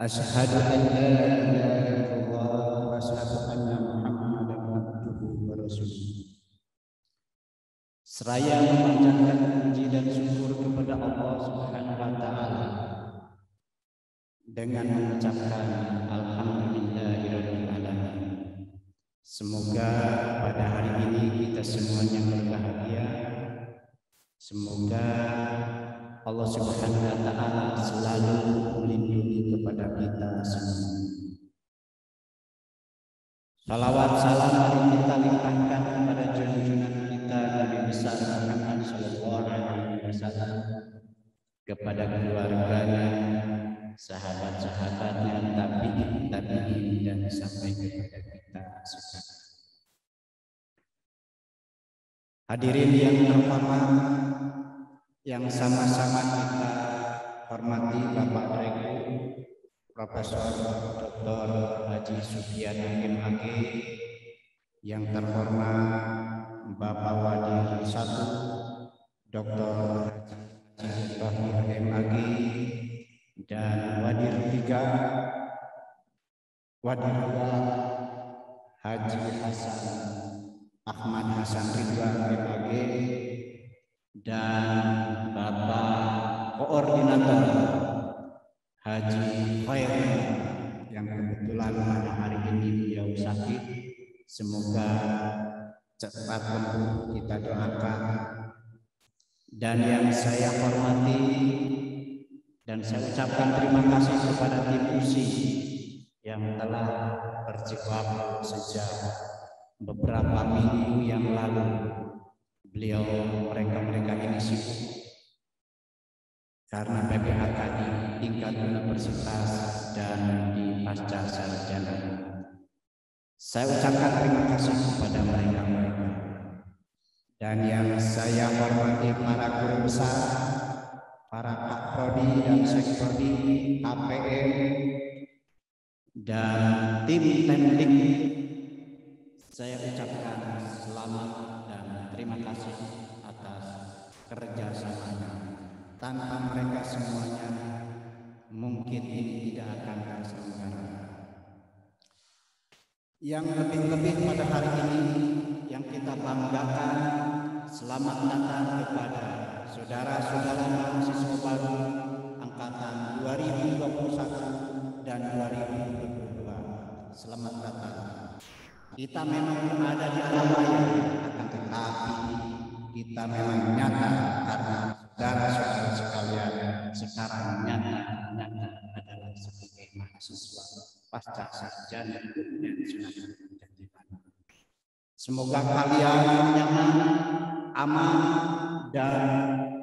Asyhadu an la ilaha illallah wa asyhadu anna Muhammadan abduhu wa rasuluh. Seraya memanjatkan puji dan syukur kepada Allah Subhanahu wa taala dengan mengucapkan alhamdulillahirabbil alamin. Semoga pada hari ini kita semuanya berbahagia. Semoga Allah Subhanahu wa taala selalu melindungi kepada kita semua. Salawat salam mari kita limpahkan kepada junjungan kita Nabi besar Muhammad sallallahu alaihi wasallam, kepada keluarganya, sahabat-sahabatnya, tabi'in dan sampai kepada kita sekarang. Hadirin yang terhormat, yang sama-sama kita hormati Bapak Rektor Profesor Dr. Haji Sugiana MAG, yang terhormat Bapak Wadir 1 Dr. Haji Ibrahim MAG, dan Wadir 3 Wadir 2 Haji Hasan Ahmad Hasan Ridwan MAG, dan Bapak Koordinator Haji Khair yang kebetulan pada hari ini beliau sakit. Semoga cepat sembuh, kita doakan. Dan yang saya hormati dan saya ucapkan terima kasih kepada tim USI yang telah berjibaku sejak beberapa minggu yang lalu. Mereka ini sibuk karena PPHK di tingkat universitas dan di pasca sarjana. Saya ucapkan terima kasih kepada mereka. Dan yang saya hormati para guru besar, para Pak Prodi dan Sekprodi, APM, dan tim Tendik, saya ucapkan selamat dan terima kasih atas kerjasamanya. Tanpa mereka semuanya mungkin ini tidak akan terselenggara. Yang lebih-lebih pada hari ini yang kita banggakan, selamat datang kepada saudara-saudara mahasiswa baru angkatan 2021 dan 2022. Selamat datang. Kita memang ada di alam maya, akan tetapi kita memang nyata karena saudara-saudara sekalian sekarang nyata adalah sebagai mahasiswa pasca sarjana dan sudah menjadi anak. Semoga kalian nyaman, aman, dan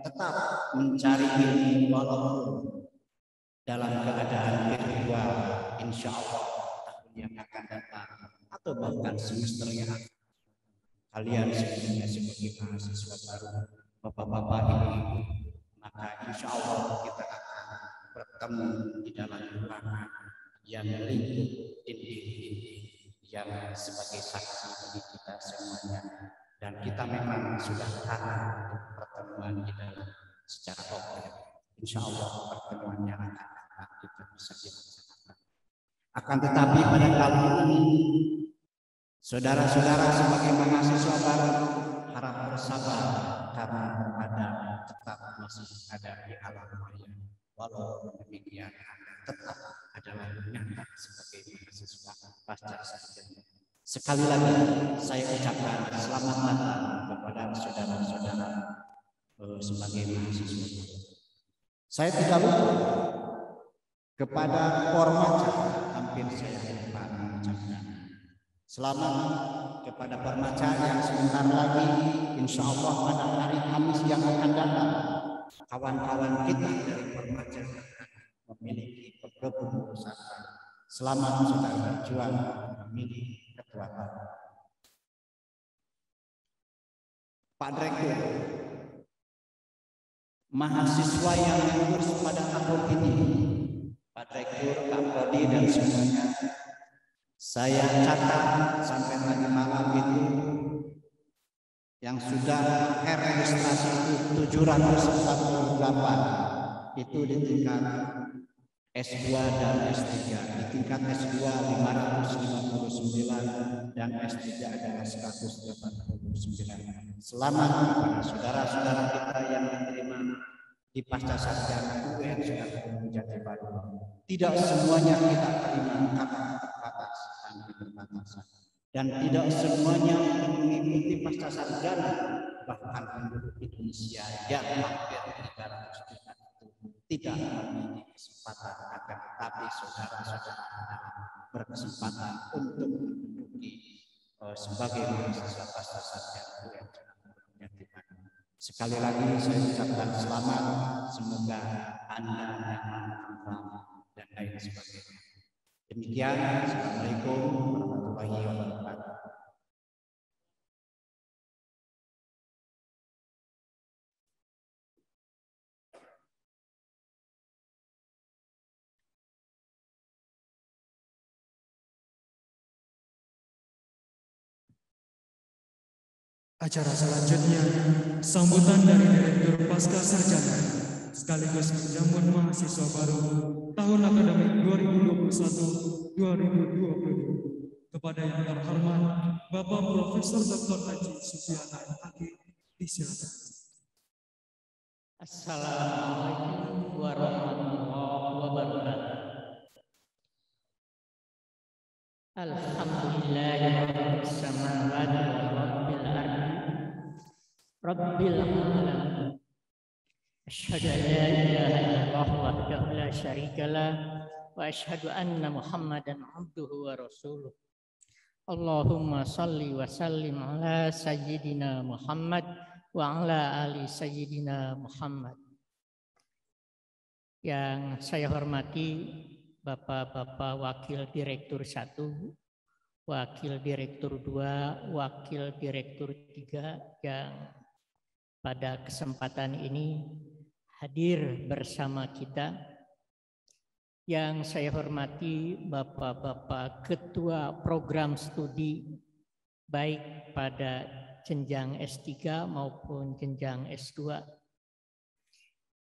tetap mencari ilmu walaupun dalam keadaan virtual. Insya Allah tahun yang akan datang atau bahkan semester yang akan, kalian semuanya sebagai mahasiswa baru, bapak-bapak, ibu-ibu, maka insya Allah kita akan bertemu di dalam ruangan yang lingkup dinding-dinding yang sebagai saksi bagi kita semuanya. Dan kita memang sudah kangen pertemuan di dalam secara offline. Insya Allah pertemuannya akan datang, kita bisa dilaksanakan. Akan tetapi pada kali ini, saudara-saudara sebagai mahasiswa baru harap bersabar karena ada tetap masih ada di alam maya. Walaupun demikian tetap adalah nyata sebagai mahasiswa pasca sarjana. Sekali lagi saya ucapkan selamat datang kepada saudara-saudara sebagai mahasiswa. Saya tidak lupa kepada Formaja, hampir saya lupa mengucapkan selamat kepada Formaja yang sebentar lagi insya Allah pada hari Kamis yang akan datang kawan-kawan kita dari Formaja memiliki kebun bersama. Selamat saudara berjuang memilih ketua. Pak Direktur, mahasiswa yang lulus pada tahun ini, Pak Direktur, Pak Prodi dan semuanya, saya catat sampai tadi malam itu yang sudah registrasi itu 748, itu di tingkat S2 dan S3. Di tingkat S2 559 dan S3 adalah 189. Selamat kepada saudara-saudara kita yang diterima di pasca sarjana UIN Sunan Jati Baru. Tidak semuanya kita terima karena terbatas dan keterbatasan. Dan tidak semuanya mengikuti pasca sarjana, bahkan penduduk Indonesia yang hampir 300 juta tidak memiliki kesempatan, akan tetapi saudara-saudara berkesempatan untuk menduduki sebagai mahasiswa pasca sarjana UIN Sunan Jati Baru. Sekali lagi saya ucapkan selamat, semoga Anda nyaman, tentram, dan lain sebagainya. Demikian, Assalamualaikum warahmatullahi wabarakatuh. Acara selanjutnya, sambutan dari Direktur Pasca Sarjana sekaligus menjamu mahasiswa baru tahun akademik 2021-2022 kepada yang terhormat Bapak Profesor Dr. Haji Sufiana Aki. Disilakan. Assalamualaikum warahmatullahi wabarakatuh. Alhamdulillahirabbil samawati wal ardi rabbil alamin. Asyhadu an la ilaha illallah wahdahu la syarikalah wa asyhadu anna Muhammadan abduhu wa rasuluh. Allahumma salli wa sallim ala sayyidina Muhammad wa ala ali sayyidina Muhammad. Yang saya hormati Bapak-bapak Wakil Direktur 1, Wakil Direktur 2, Wakil Direktur 3 yang pada kesempatan ini hadir bersama kita. Yang saya hormati Bapak-bapak Ketua Program Studi baik pada jenjang S3 maupun jenjang S2.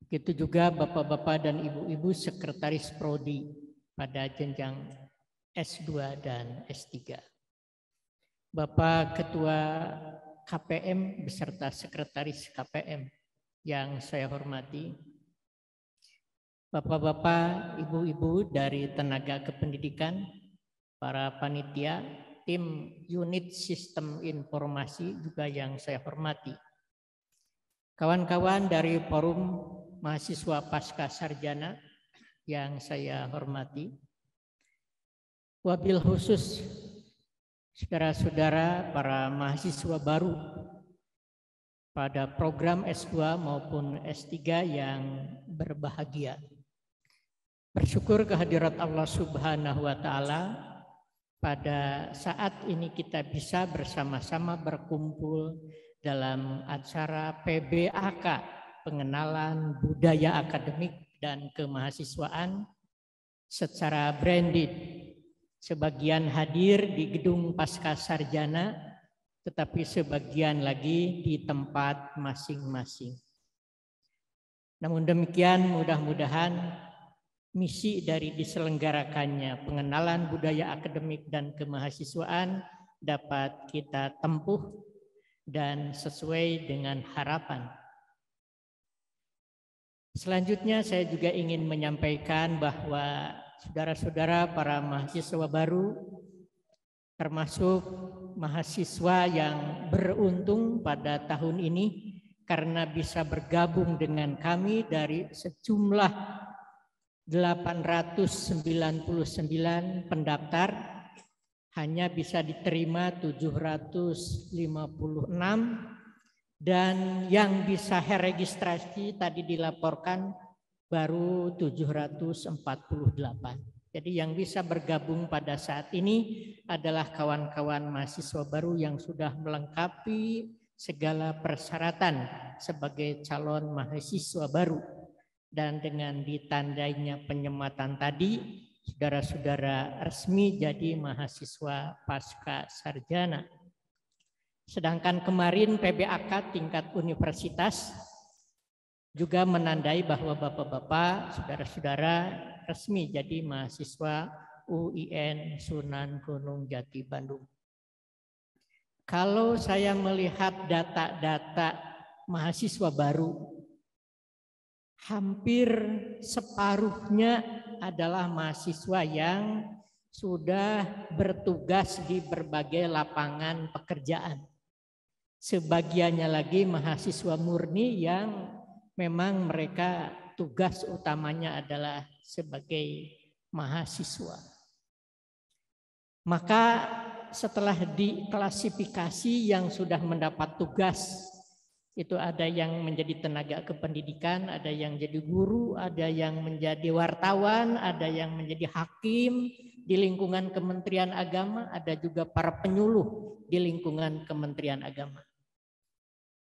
Begitu juga Bapak-bapak dan Ibu-ibu Sekretaris Prodi pada jenjang S2 dan S3. Bapak Ketua KPM beserta Sekretaris KPM yang saya hormati. Bapak-bapak, Ibu-ibu dari tenaga kependidikan, para panitia, tim unit sistem informasi juga yang saya hormati. Kawan-kawan dari Forum Mahasiswa Pasca Sarjana yang saya hormati. Wabil khusus saudara-saudara para mahasiswa baru pada program S2 maupun S3 yang berbahagia. Bersyukur kehadirat Allah Subhanahu wa Ta'ala pada saat ini kita bisa bersama-sama berkumpul dalam acara PBAK, pengenalan budaya akademik dan kemahasiswaan secara branded. Sebagian hadir di gedung Pasca Sarjana, tetapi sebagian lagi di tempat masing-masing. Namun demikian, mudah-mudahan misi dari diselenggarakannya pengenalan budaya akademik dan kemahasiswaan dapat kita tempuh dan sesuai dengan harapan. Selanjutnya saya juga ingin menyampaikan bahwa saudara-saudara para mahasiswa baru, termasuk mahasiswa yang beruntung pada tahun ini karena bisa bergabung dengan kami dari sejumlah 899 pendaftar, hanya bisa diterima 756, dan yang bisa registrasi tadi dilaporkan baru 748. Jadi yang bisa bergabung pada saat ini adalah kawan-kawan mahasiswa baru yang sudah melengkapi segala persyaratan sebagai calon mahasiswa baru. Dan dengan ditandainya penyematan tadi, saudara-saudara resmi jadi mahasiswa pasca sarjana. Sedangkan kemarin PBAK tingkat universitas juga menandai bahwa Bapak-bapak, saudara-saudara resmi jadi mahasiswa UIN Sunan Gunung Jati Bandung. Kalau saya melihat data-data mahasiswa baru, hampir separuhnya adalah mahasiswa yang sudah bertugas di berbagai lapangan pekerjaan. Sebagiannya lagi mahasiswa murni yang memang mereka tugas utamanya adalah sebagai mahasiswa. Maka setelah diklasifikasi yang sudah mendapat tugas, itu ada yang menjadi tenaga kependidikan, ada yang jadi guru, ada yang menjadi wartawan, ada yang menjadi hakim di lingkungan Kementerian Agama, ada juga para penyuluh di lingkungan Kementerian Agama.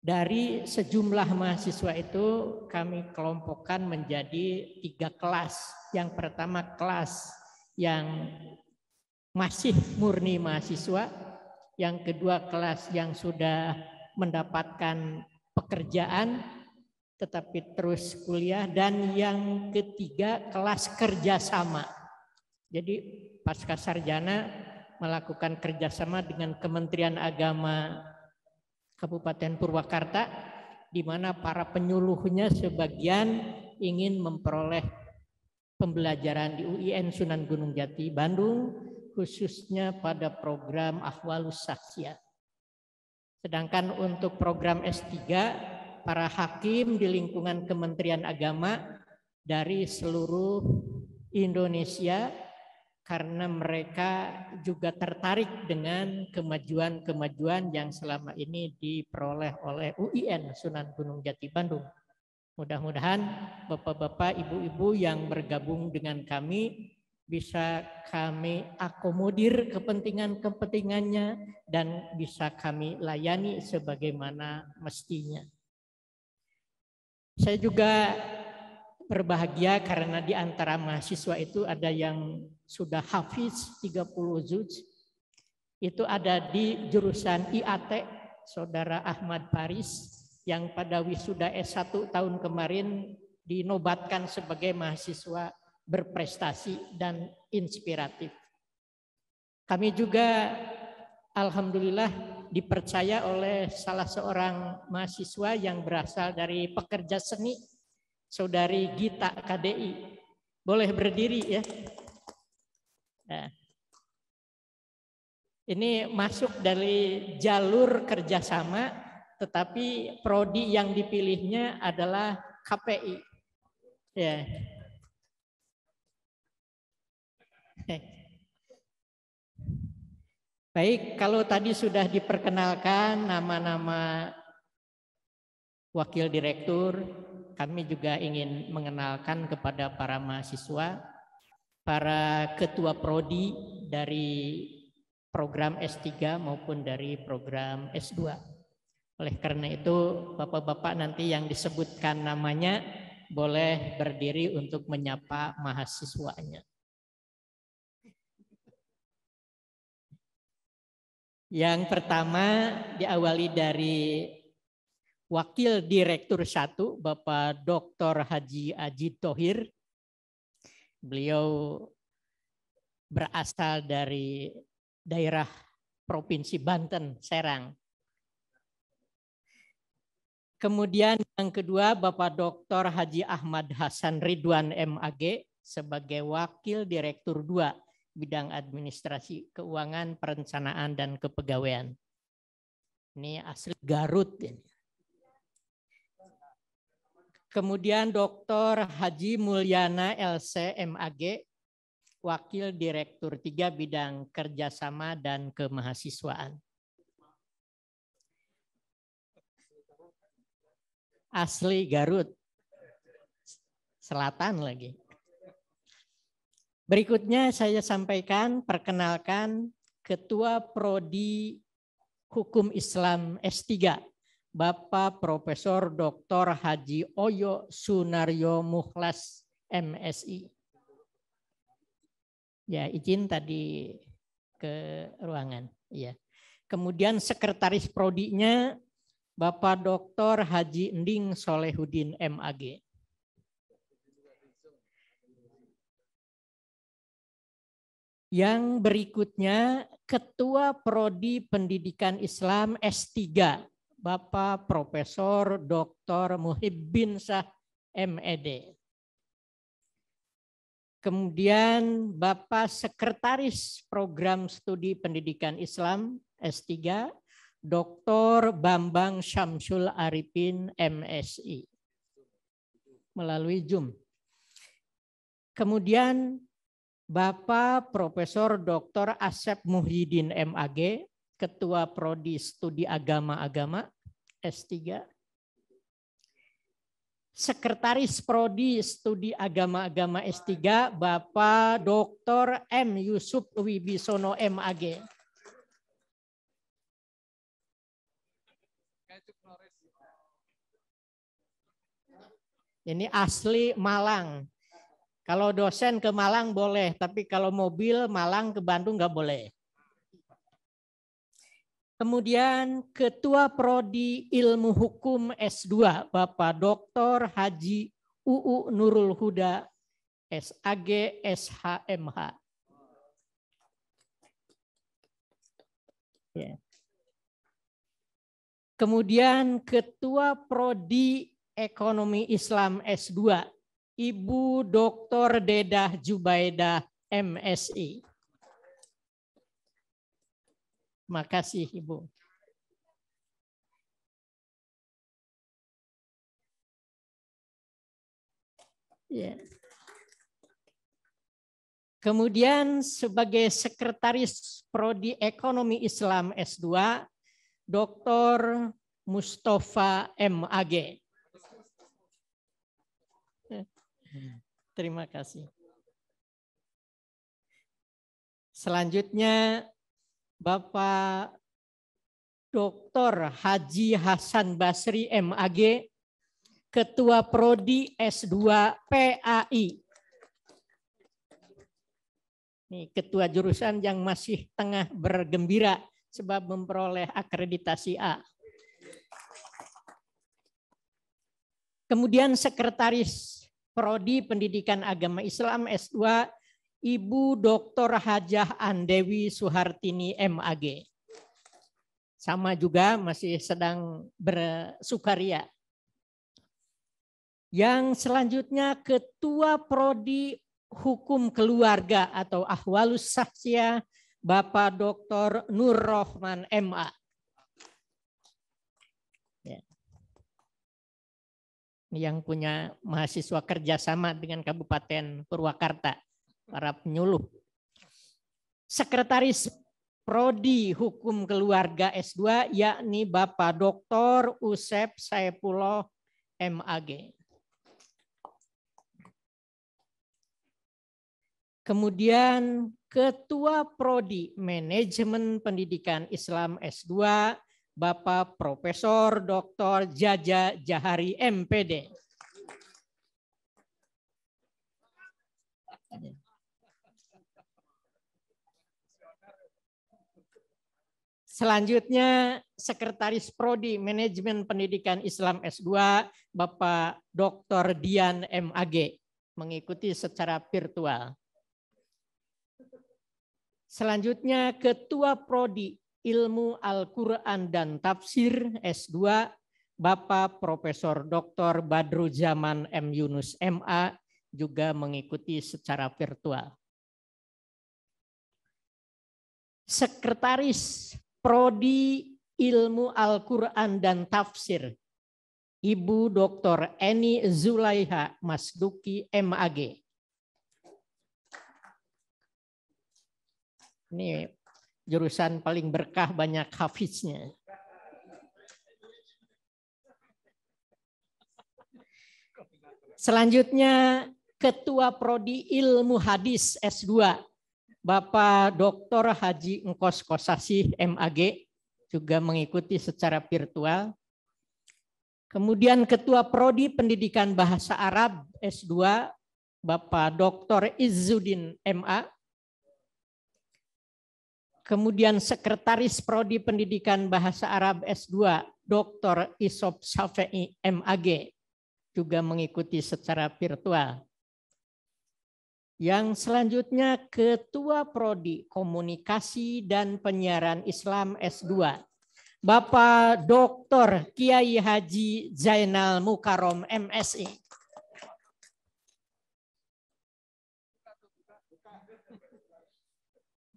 Dari sejumlah mahasiswa itu kami kelompokkan menjadi 3 kelas. Yang pertama kelas yang masih murni mahasiswa, yang kedua kelas yang sudah mendapatkan pekerjaan tetapi terus kuliah, dan yang ketiga kelas kerjasama. Jadi pasca sarjana melakukan kerjasama dengan Kementerian Agama Kabupaten Purwakarta, di mana para penyuluhnya sebagian ingin memperoleh pembelajaran di UIN Sunan Gunung Jati Bandung, khususnya pada program Ahwalus Saksiyah. Sedangkan untuk program S3, para hakim di lingkungan Kementerian Agama dari seluruh Indonesia, karena mereka juga tertarik dengan kemajuan-kemajuan yang selama ini diperoleh oleh UIN Sunan Gunung Jati Bandung. Mudah-mudahan Bapak-bapak, Ibu-ibu yang bergabung dengan kami bisa kami akomodir kepentingan-kepentingannya dan bisa kami layani sebagaimana mestinya. Saya juga berbahagia karena di antara mahasiswa itu ada yang sudah hafiz 30 juz. Itu ada di jurusan IAT, Saudara Ahmad Paris, yang pada wisuda S1 tahun kemarin dinobatkan sebagai mahasiswa berprestasi dan inspiratif. Kami juga alhamdulillah dipercaya oleh salah seorang mahasiswa yang berasal dari pekerja seni, Saudari Gita KDI. Boleh berdiri ya. Nah, ini masuk dari jalur kerjasama, tetapi prodi yang dipilihnya adalah KPI. Ya. Baik, kalau tadi sudah diperkenalkan nama-nama wakil direktur, kami juga ingin mengenalkan kepada para mahasiswa, para ketua prodi dari program S3 maupun dari program S2. Oleh karena itu, Bapak-bapak nanti yang disebutkan namanya boleh berdiri untuk menyapa mahasiswanya. Yang pertama diawali dari Wakil Direktur 1, Bapak Dr. Haji Aji Thohir. Beliau berasal dari daerah Provinsi Banten, Serang. Kemudian yang kedua Bapak Dr. Haji Ahmad Hasan Ridwan MAG sebagai Wakil Direktur 2, Bidang Administrasi, Keuangan, Perencanaan, dan Kepegawaian. Ini asli Garut ini. Kemudian Dr. Haji Mulyana LC MAG, Wakil Direktur 3, Bidang Kerjasama dan Kemahasiswaan. Asli Garut Selatan lagi. Berikutnya saya sampaikan, perkenalkan Ketua Prodi Hukum Islam S3, Bapak Profesor Dr. Haji Oyo Sunaryo Mukhlas MSI. Ya, izin tadi ke ruangan. Ya. Kemudian sekretaris prodinya Bapak Dr. Haji Ending Solehudin MAG. Yang berikutnya Ketua Prodi Pendidikan Islam S3, Bapak Profesor Dr. Muhibbin Syah MED. Kemudian Bapak Sekretaris Program Studi Pendidikan Islam S3, Dr. Bambang Syamsul Arifin MSI melalui Zoom. Kemudian Bapak Profesor Dr. Asep Muhyiddin MAG, Ketua Prodi Studi Agama-Agama S3. Sekretaris Prodi Studi Agama-Agama S3, Bapak Dr. M. Yusuf Wibisono MAG. Ini asli Malang. Kalau dosen ke Malang boleh, tapi kalau mobil Malang ke Bandung nggak boleh. Kemudian Ketua Prodi Ilmu Hukum S2, Bapak Dr. Haji UU Nurul Huda, SAG, SHMH. Ya. Kemudian Ketua Prodi Ekonomi Islam S2, Ibu Dr. Dedah Jubaidah MSI. Makasih Ibu. Ya. Kemudian sebagai Sekretaris Prodi Ekonomi Islam S2, Dr. Mustafa MAG. Terima kasih. Selanjutnya Bapak Dr. Haji Hasan Basri MAG, Ketua Prodi S2 PAI. Ini ketua jurusan yang masih tengah bergembira sebab memperoleh akreditasi A. Kemudian Sekretaris Prodi Pendidikan Agama Islam S2, Ibu Dr. Hajah Andewi Suhartini MAG. Sama juga masih sedang bersukaria. Yang selanjutnya Ketua Prodi Hukum Keluarga atau Ahwalus Sahsiah, Bapak Dr. Nur Rohman MA. Ya. Yang punya mahasiswa kerjasama dengan Kabupaten Purwakarta. Para penyuluh. Sekretaris Prodi Hukum Keluarga S2 yakni Bapak Dr. Usep Saepullah MAG. Kemudian Ketua Prodi Manajemen Pendidikan Islam S2 Bapak Profesor Dr. Jaja Jahari MPD. Selanjutnya Sekretaris Prodi Manajemen Pendidikan Islam S2 Bapak Dr. Dian MAG mengikuti secara virtual. Selanjutnya Ketua Prodi Ilmu Al-Quran dan Tafsir S2 Bapak Profesor Dr. Badruzaman M. Yunus MA juga mengikuti secara virtual. Sekretaris Prodi Ilmu Al-Quran dan Tafsir, Ibu Dr. Eni Zulaiha Masduki MAG. Ini jurusan paling berkah, banyak hafiznya. Selanjutnya Ketua Prodi Ilmu Hadis S2, Bapak Dr. Haji Engkos Kosasih MAG juga mengikuti secara virtual. Kemudian Ketua Prodi Pendidikan Bahasa Arab S2 Bapak Dr. Izzuddin MA. Kemudian Sekretaris Prodi Pendidikan Bahasa Arab S2, Dr. Isop Syafei MAG, juga mengikuti secara virtual. Yang selanjutnya Ketua Prodi Komunikasi dan Penyiaran Islam S2, Bapak Dr. Kiai Haji Zainal Mukarom MSI.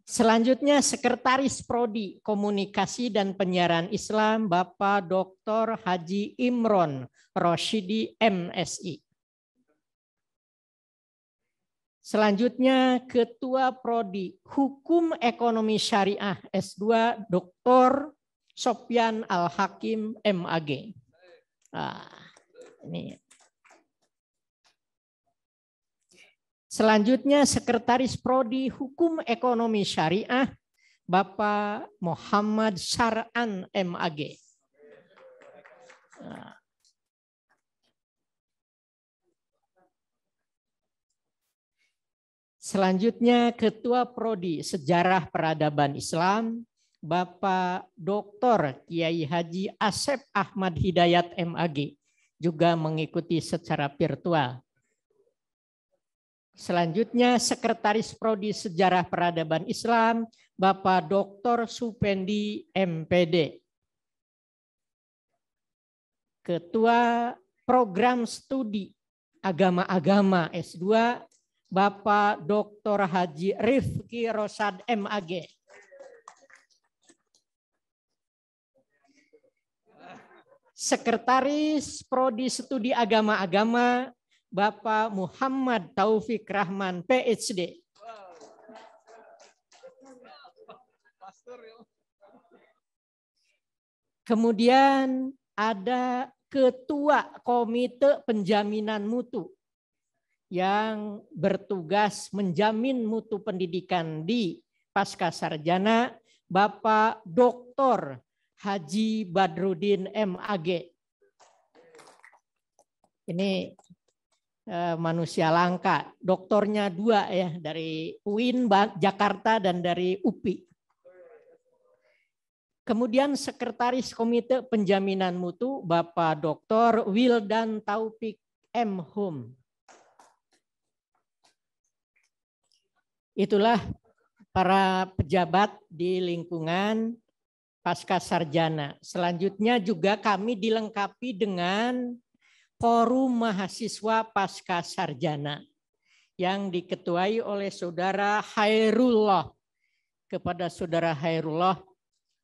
Selanjutnya Sekretaris Prodi Komunikasi dan Penyiaran Islam Bapak Dr. Haji Imron Roshidi MSI. Selanjutnya Ketua Prodi Hukum Ekonomi Syariah S2 Dr. Sopyan Al-Hakim MAG. Ini. Selanjutnya Sekretaris Prodi Hukum Ekonomi Syariah Bapak Muhammad Syar'an MAG. Selanjutnya Ketua Prodi Sejarah Peradaban Islam Bapak Dr. Kiai Haji Asep Ahmad Hidayat MAG, juga mengikuti secara virtual. Selanjutnya Sekretaris Prodi Sejarah Peradaban Islam Bapak Dr. Supendi MPD. Ketua Program Studi Agama-Agama S2 Bapak Dr. Haji Rifki Rosad MAG. Sekretaris Prodi Studi Agama-Agama Bapak Muhammad Taufik Rahman PhD. Kemudian ada Ketua Komite Penjaminan Mutu yang bertugas menjamin mutu pendidikan di Pascasarjana Bapak Dr. Haji Badrudin MAG. Ini manusia langka, doktornya 2 ya, dari UIN Jakarta dan dari UPI. Kemudian Sekretaris Komite Penjaminan Mutu Bapak Dr. Wildan Taufik M. Hum. Itulah para pejabat di lingkungan Pascasarjana. Selanjutnya juga kami dilengkapi dengan Forum Mahasiswa Pascasarjana yang diketuai oleh Saudara Hairullah. Kepada Saudara Hairullah,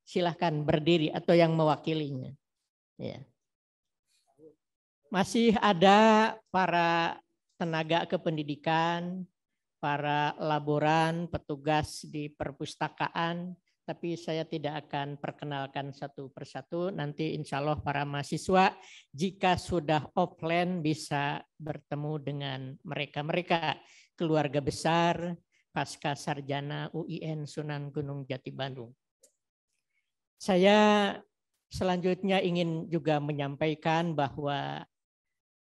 silahkan berdiri atau yang mewakilinya. Ya. Masih ada para tenaga kependidikan, para laboran, petugas di perpustakaan, tapi saya tidak akan perkenalkan satu persatu. Nanti insya Allah para mahasiswa jika sudah offline bisa bertemu dengan mereka-mereka, keluarga besar Pascasarjana UIN Sunan Gunung Jati Bandung. Saya selanjutnya ingin juga menyampaikan bahwa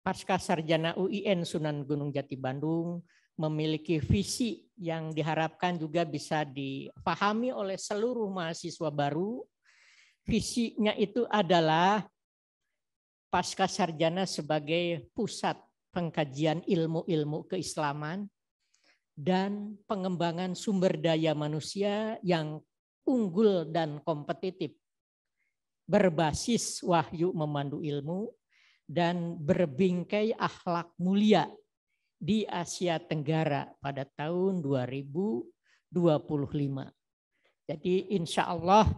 Pascasarjana UIN Sunan Gunung Jati Bandung memiliki visi yang diharapkan juga bisa dipahami oleh seluruh mahasiswa baru. Visinya itu adalah Pascasarjana sebagai pusat pengkajian ilmu-ilmu keislaman dan pengembangan sumber daya manusia yang unggul dan kompetitif, berbasis wahyu memandu ilmu, dan berbingkai akhlak mulia di Asia Tenggara pada tahun 2025. Jadi insya Allah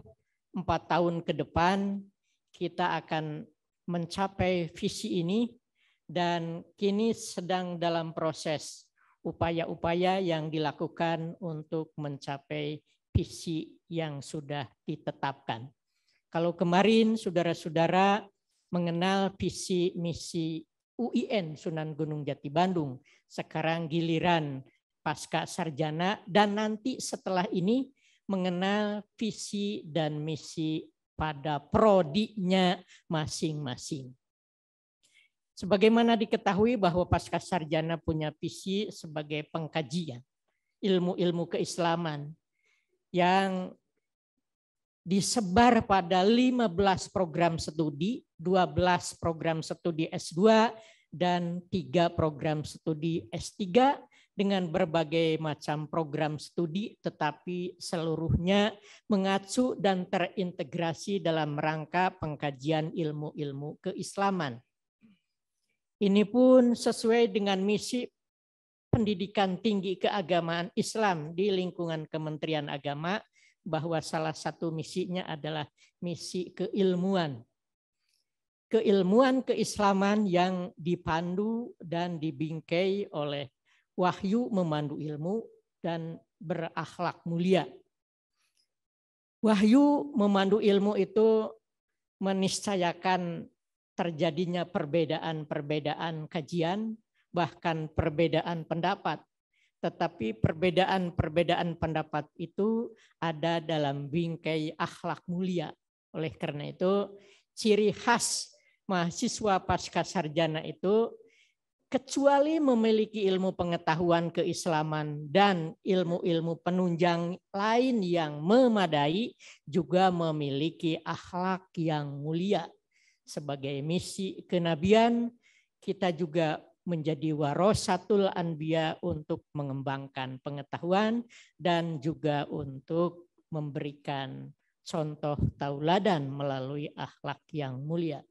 4 tahun ke depan kita akan mencapai visi ini dan kini sedang dalam proses upaya-upaya yang dilakukan untuk mencapai visi yang sudah ditetapkan. Kalau kemarin saudara-saudara mengenal visi misi UIN Sunan Gunung Jati Bandung, sekarang giliran Pascasarjana dan nanti setelah ini mengenal visi dan misi pada prodinya masing-masing. Sebagaimana diketahui bahwa Pascasarjana punya visi sebagai pengkajian ilmu-ilmu keislaman yang disebar pada 15 program studi, 12 program studi S2, dan 3 program studi S3 dengan berbagai macam program studi, tetapi seluruhnya mengacu dan terintegrasi dalam rangka pengkajian ilmu-ilmu keislaman. Ini pun sesuai dengan misi pendidikan tinggi keagamaan Islam di lingkungan Kementerian Agama, bahwa salah satu misinya adalah misi keilmuan. Keilmuan keislaman yang dipandu dan dibingkai oleh wahyu memandu ilmu dan berakhlak mulia. Wahyu memandu ilmu itu meniscayakan terjadinya perbedaan-perbedaan kajian, bahkan perbedaan pendapat. Tetapi perbedaan-perbedaan pendapat itu ada dalam bingkai akhlak mulia. Oleh karena itu, ciri khas mahasiswa pasca sarjana itu kecuali memiliki ilmu pengetahuan keislaman dan ilmu-ilmu penunjang lain yang memadai, juga memiliki akhlak yang mulia. Sebagai misi kenabian, kita juga menjadi warasatul anbiya untuk mengembangkan pengetahuan dan juga untuk memberikan contoh tauladan melalui akhlak yang mulia.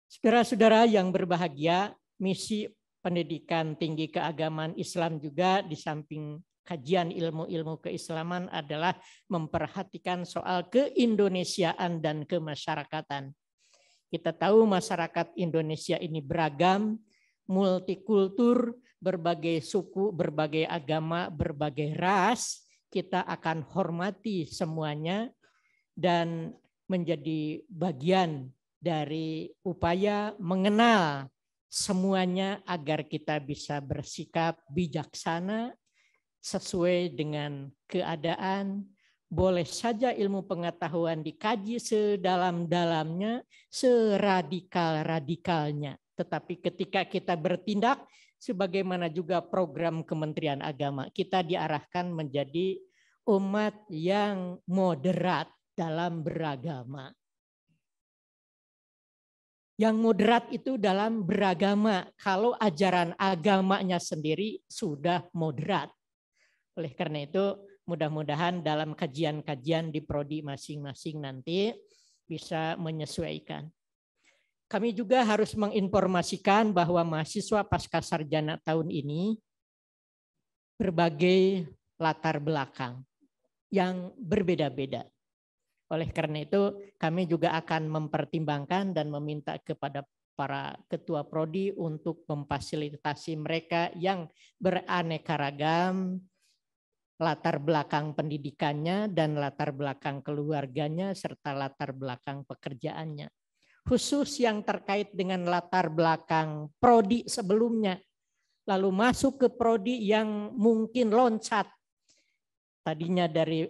Saudara-saudara yang berbahagia, misi pendidikan tinggi keagamaan Islam juga di samping kajian ilmu-ilmu keislaman adalah memperhatikan soal keindonesiaan dan kemasyarakatan. Kita tahu masyarakat Indonesia ini beragam, multikultur, berbagai suku, berbagai agama, berbagai ras. Kita akan hormati semuanya dan menjadi bagian dari upaya mengenal semuanya agar kita bisa bersikap bijaksana sesuai dengan keadaan. Boleh saja ilmu pengetahuan dikaji sedalam-dalamnya, seradikal-radikalnya. Tetapi ketika kita bertindak, sebagaimana juga program Kementerian Agama, kita diarahkan menjadi umat yang moderat dalam beragama. Yang moderat itu dalam beragama, kalau ajaran agamanya sendiri sudah moderat. Oleh karena itu, mudah-mudahan dalam kajian-kajian di prodi masing-masing nanti bisa menyesuaikan. Kami juga harus menginformasikan bahwa mahasiswa pasca sarjana tahun ini berbagai latar belakang yang berbeda-beda. Oleh karena itu, kami juga akan mempertimbangkan dan meminta kepada para ketua prodi untuk memfasilitasi mereka yang beraneka ragam latar belakang pendidikannya dan latar belakang keluarganya serta latar belakang pekerjaannya. Khusus yang terkait dengan latar belakang prodi sebelumnya, lalu masuk ke prodi yang mungkin loncat. Tadinya dari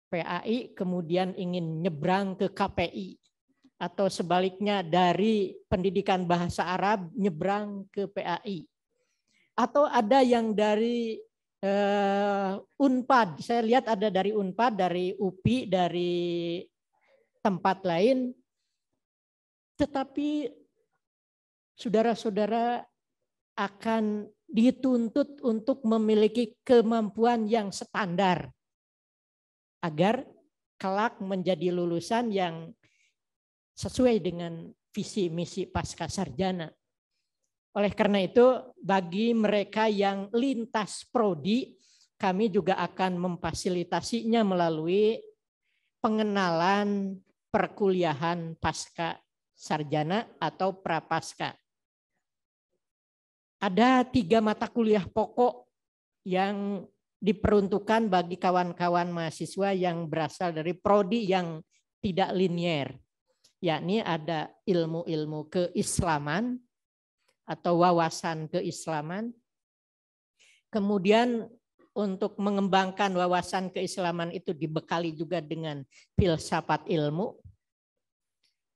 PAI kemudian ingin nyebrang ke KPI. Atau sebaliknya dari pendidikan bahasa Arab nyebrang ke PAI. Atau ada yang dari Unpad, saya lihat ada dari Unpad, dari UPI, dari tempat lain. Tetapi saudara-saudara akan dituntut untuk memiliki kemampuan yang standar agar kelak menjadi lulusan yang sesuai dengan visi misi pasca sarjana. Oleh karena itu, bagi mereka yang lintas prodi, kami juga akan memfasilitasinya melalui pengenalan perkuliahan pasca sarjana atau prapaskah. Ada 3 mata kuliah pokok yang diperuntukkan bagi kawan-kawan mahasiswa yang berasal dari prodi yang tidak linier, yakni ada ilmu-ilmu keislaman atau wawasan keislaman. Kemudian untuk mengembangkan wawasan keislaman itu dibekali juga dengan filsafat ilmu.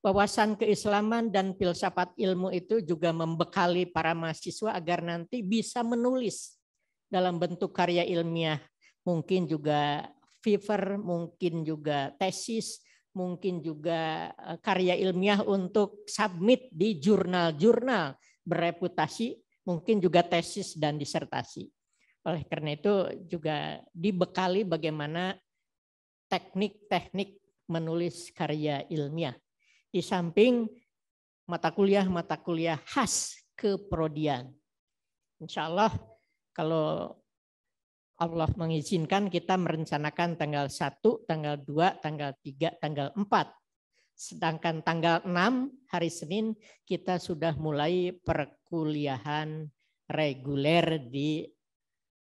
Wawasan keislaman dan filsafat ilmu itu juga membekali para mahasiswa agar nanti bisa menulis dalam bentuk karya ilmiah, mungkin juga paper, mungkin juga tesis, mungkin juga karya ilmiah untuk submit di jurnal-jurnal bereputasi, mungkin juga tesis dan disertasi. Oleh karena itu juga dibekali bagaimana teknik-teknik menulis karya ilmiah. Di samping mata kuliah khas keprodian. Insya Allah kalau Allah mengizinkan kita merencanakan tanggal 1, tanggal 2, tanggal 3, tanggal 4. Sedangkan tanggal 6 hari Senin kita sudah mulai perkuliahan reguler di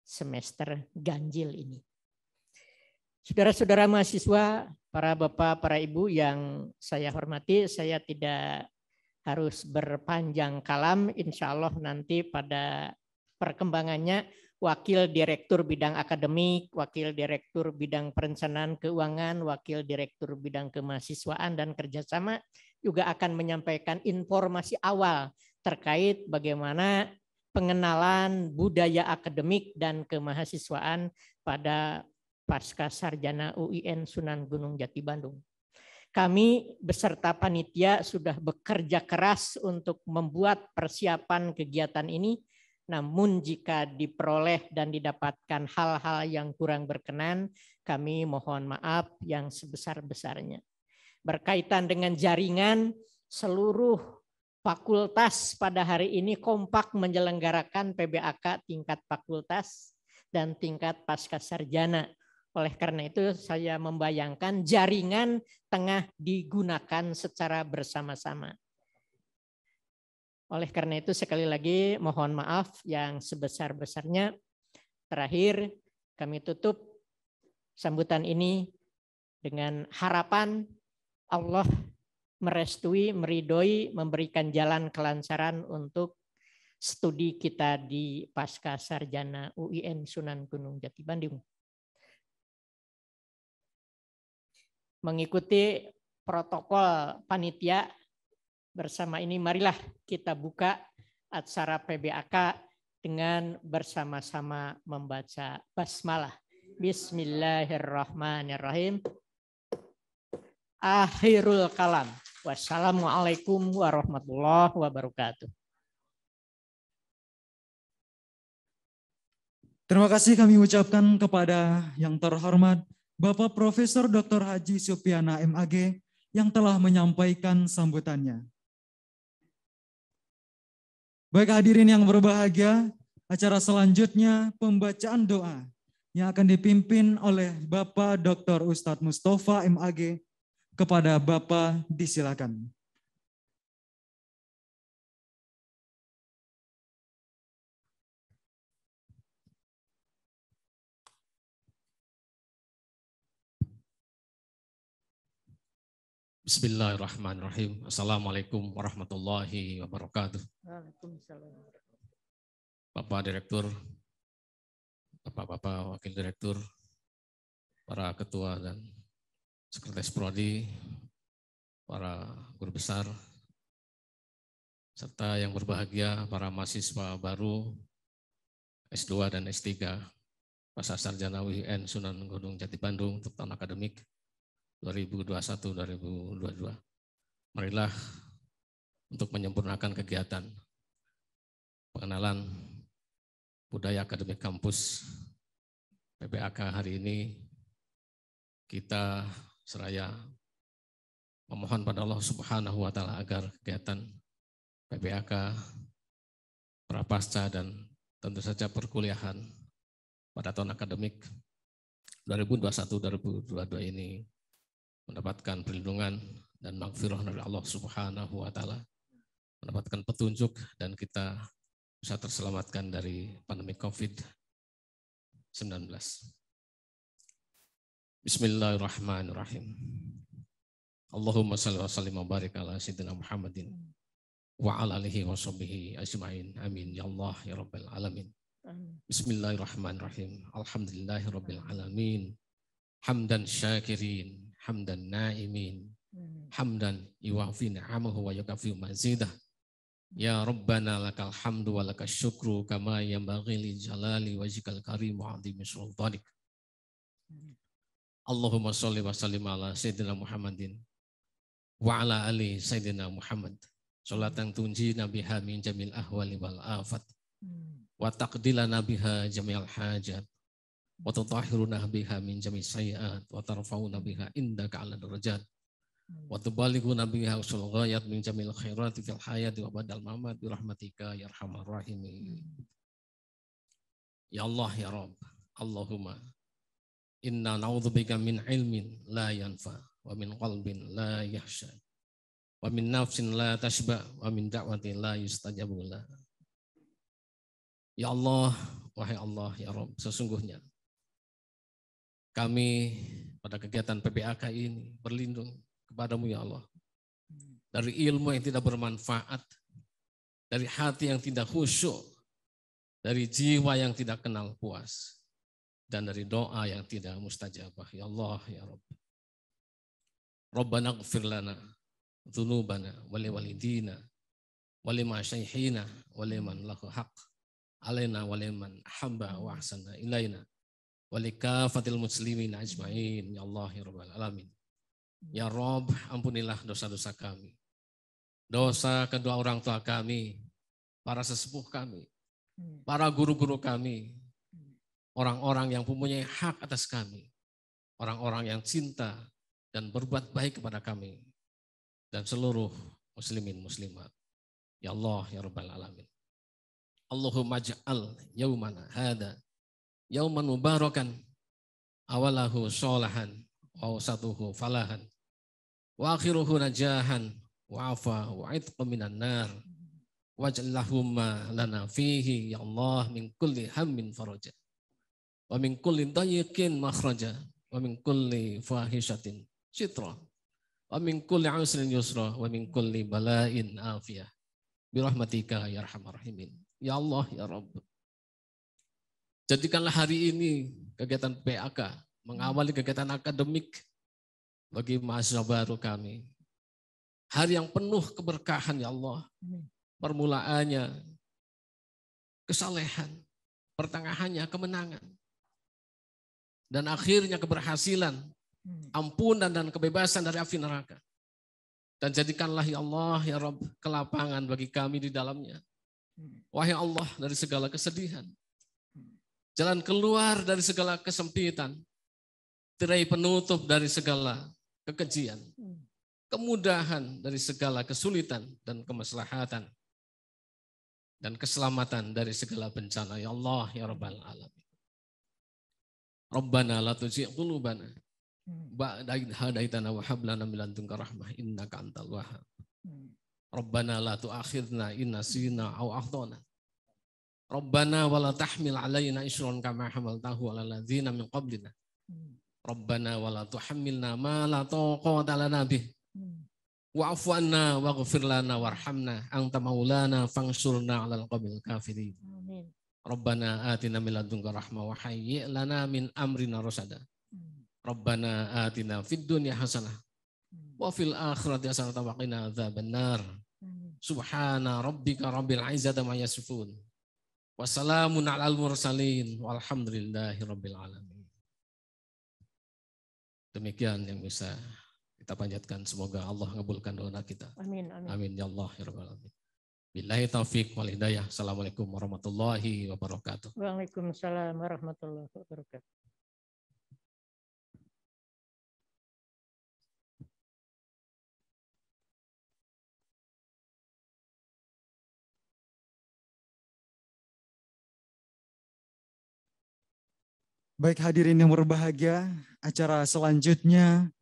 semester ganjil ini. Saudara-saudara mahasiswa, para bapak, para ibu yang saya hormati, saya tidak harus berpanjang kalam. Insya Allah nanti pada perkembangannya Wakil Direktur Bidang Akademik, Wakil Direktur Bidang Perencanaan Keuangan, Wakil Direktur Bidang Kemahasiswaan dan Kerjasama juga akan menyampaikan informasi awal terkait bagaimana pengenalan budaya akademik dan kemahasiswaan pada Pasca Sarjana UIN Sunan Gunung Jati Bandung. Kami beserta panitia sudah bekerja keras untuk membuat persiapan kegiatan ini. Namun jika diperoleh dan didapatkan hal-hal yang kurang berkenan, kami mohon maaf yang sebesar-besarnya. Berkaitan dengan jaringan, seluruh fakultas pada hari ini kompak menyelenggarakan PBAK tingkat fakultas dan tingkat pasca sarjana. Oleh karena itu saya membayangkan jaringan tengah digunakan secara bersama-sama. Oleh karena itu sekali lagi mohon maaf yang sebesar-besarnya. Terakhir kami tutup sambutan ini dengan harapan Allah merestui, meridhoi, memberikan jalan kelancaran untuk studi kita di Pasca Sarjana UIN Sunan Gunung Jati Bandung. Mengikuti protokol panitia bersama ini, marilah kita buka acara PBAK dengan bersama-sama membaca basmalah. Bismillahirrahmanirrahim. Akhirul kalam. Wassalamualaikum warahmatullahi wabarakatuh. Terima kasih kami ucapkan kepada yang terhormat Bapak Profesor Dr. Haji Supyana MAG yang telah menyampaikan sambutannya. Baik hadirin yang berbahagia, acara selanjutnya pembacaan doa yang akan dipimpin oleh Bapak Dr. Ustadz Mustafa MAG. Kepada Bapak disilakan. Bismillahirrahmanirrahim. Assalamualaikum warahmatullahi wabarakatuh. Bapak Direktur, Bapak-Bapak Wakil Direktur, para Ketua dan Sekretaris Prodi, para guru besar, serta yang berbahagia para mahasiswa baru S2 dan S3 Pasca Sarjana UIN Sunan Gunung Jati Bandung untuk tahun akademik 2021-2022. Marilah untuk menyempurnakan kegiatan pengenalan budaya akademik kampus PBAK hari ini, kita seraya memohon pada Allah Subhanahu wa Ta'ala agar kegiatan PBAK, prapasca dan tentu saja perkuliahan pada tahun akademik 2021-2022 ini mendapatkan perlindungan dan maghfirah dari Allah Subhanahu wa Ta'ala, mendapatkan petunjuk dan kita bisa terselamatkan dari pandemi COVID-19. Bismillahirrahmanirrahim. Allahumma salli wa sallim wa barik ala sayyidina Muhammadin wa ala alihi wa sahbihi ajma'in. Amin ya Allah ya rabbal alamin. Bismillahirrahmanirrahim. Alhamdulillahi rabbil alamin. Hamdan syakirin, hamdan naimin, hamdan yuwafi ni'amahu wa yukafi mazidah. Ya Rabbana lakal hamdu wa lakal syukru kama yanbaghi li jalali wajhikal karim wa 'azimi sultanik. Allahumma sholli wa sallim ala Sayyidina Muhammadin wa ala ali Sayyidina Muhammad. Sholatan tunjina biha min jamil ahwali wal afat. Wa taqdilana biha jamil hajat. Wa tutahhiruna biha min jamil sayyiat. Wa tarfa'una biha indaka ala darajat. Wa tubalighuna biha usul ghayat min jamil khairati fil hayati wa badal mamat birahmatika ya arhamar rahimin. Ya Allah ya Rabb, Allahumma inna na'udzubika min ilmin la yanfa wa min qalbin la yahsha wa min nafsin la tashba wa min da'watin la yustajabu la. Ya Allah, wahai Allah ya Rabb, sesungguhnya kami pada kegiatan PPAK ini berlindung kepadamu ya Allah. Dari ilmu yang tidak bermanfaat, dari hati yang tidak khusyuk, dari jiwa yang tidak kenal puas, dan dari doa yang tidak mustajabah. Ya Allah ya Rabb. Rabbana ighfir lana dzunubana wa liwalidina wa limasyaykhina wa liman lahu haqq alaina wa liman ahabba wa ahsana ilaina wa likafatil muslimin ajmain. Ya Allah ya Rabbal alamin. Ya Rabb, ampunilah dosa-dosa kami. Dosa kedua orang tua kami, para sesepuh kami, para guru-guru kami, orang-orang yang mempunyai hak atas kami, orang-orang yang cinta dan berbuat baik kepada kami, dan seluruh muslimin muslimat. Ya Allah ya Rabbal alamin. Allahumma ja'al yaumana hada yauman mubarakan awalahu sholahan wa wasatuhu falahan wa akhiruhu najahan wa afa wa itqa minan nar waj'allahumma lana fihi ya Allah min kulli hammin faraja wa min kulli dayiqin makhraja wa min kulli fahishatin sitra wa min kulli usrin yusra wa min kulli bala'in afiyah birahmatika ya arhamar rahimin. Ya Allah ya Rabb, jadikanlah hari ini kegiatan PAK mengawali kegiatan akademik bagi mahasiswa baru kami. Hari yang penuh keberkahan ya Allah. Permulaannya kesalehan, pertengahannya kemenangan, dan akhirnya keberhasilan, ampunan dan kebebasan dari api neraka. Dan jadikanlah ya Allah ya Rabb kelapangan bagi kami di dalamnya. Wahai Allah, dari segala kesedihan, jalan keluar dari segala kesempitan, tirai penutup dari segala kekejian, kemudahan dari segala kesulitan dan kemaslahatan, dan keselamatan dari segala bencana. Ya Allah ya Rabbal alamin. Rabbana la tuzigh qulubana ba'da idh hadaitana wa hab lana min ladunka rahmah innaka antal wahhab. Rabbana la tu'akhidna in nasina aw akhtana. Rabbana wa la tahmil alaina isran kama hamaltahu 'alal ladzina min qablina. Rabbana wa la tuhammilna ma la taqata lana bih. Wa'fu anna waghfir lana warhamna anta maulana fansurna 'alal qaumil kafirin. Amin. Rabbana atina min ladunka rahmah wa hayyi' lana min amrina rasada. Rabbana atina fid dunya hasanah wa fil akhirati hasanah wa qina adzabannar. Subhana rabbika rabbil izzati amma yasifun. Wassalamun 'alal mursalin walhamdulillahi rabbil alamin. Demikian yang bisa kita panjatkan, semoga Allah mengabulkan doa kita. Amin, amin. Amin ya Allah ya Rabbal alamin. Billahi taufiq wal hidayah. Assalamualaikum warahmatullahi wabarakatuh. Waalaikumsalam warahmatullahi wabarakatuh. Baik hadirin yang berbahagia, acara selanjutnya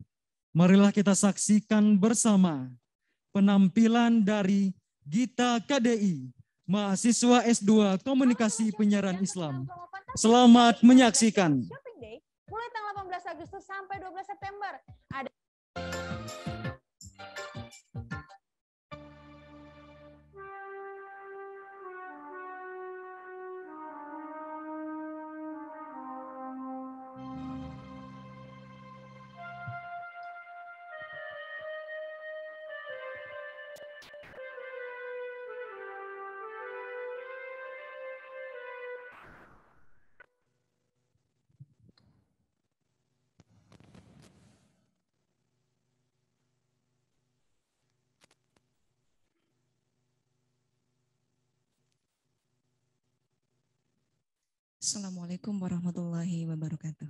marilah kita saksikan bersama penampilan dari Gita KDI, mahasiswa S2 Komunikasi Penyiaran Islam. Selamat menyaksikan. Shopping Day mulai tanggal 18 Agustus sampai 12 September. Ada Assalamualaikum warahmatullahi wabarakatuh.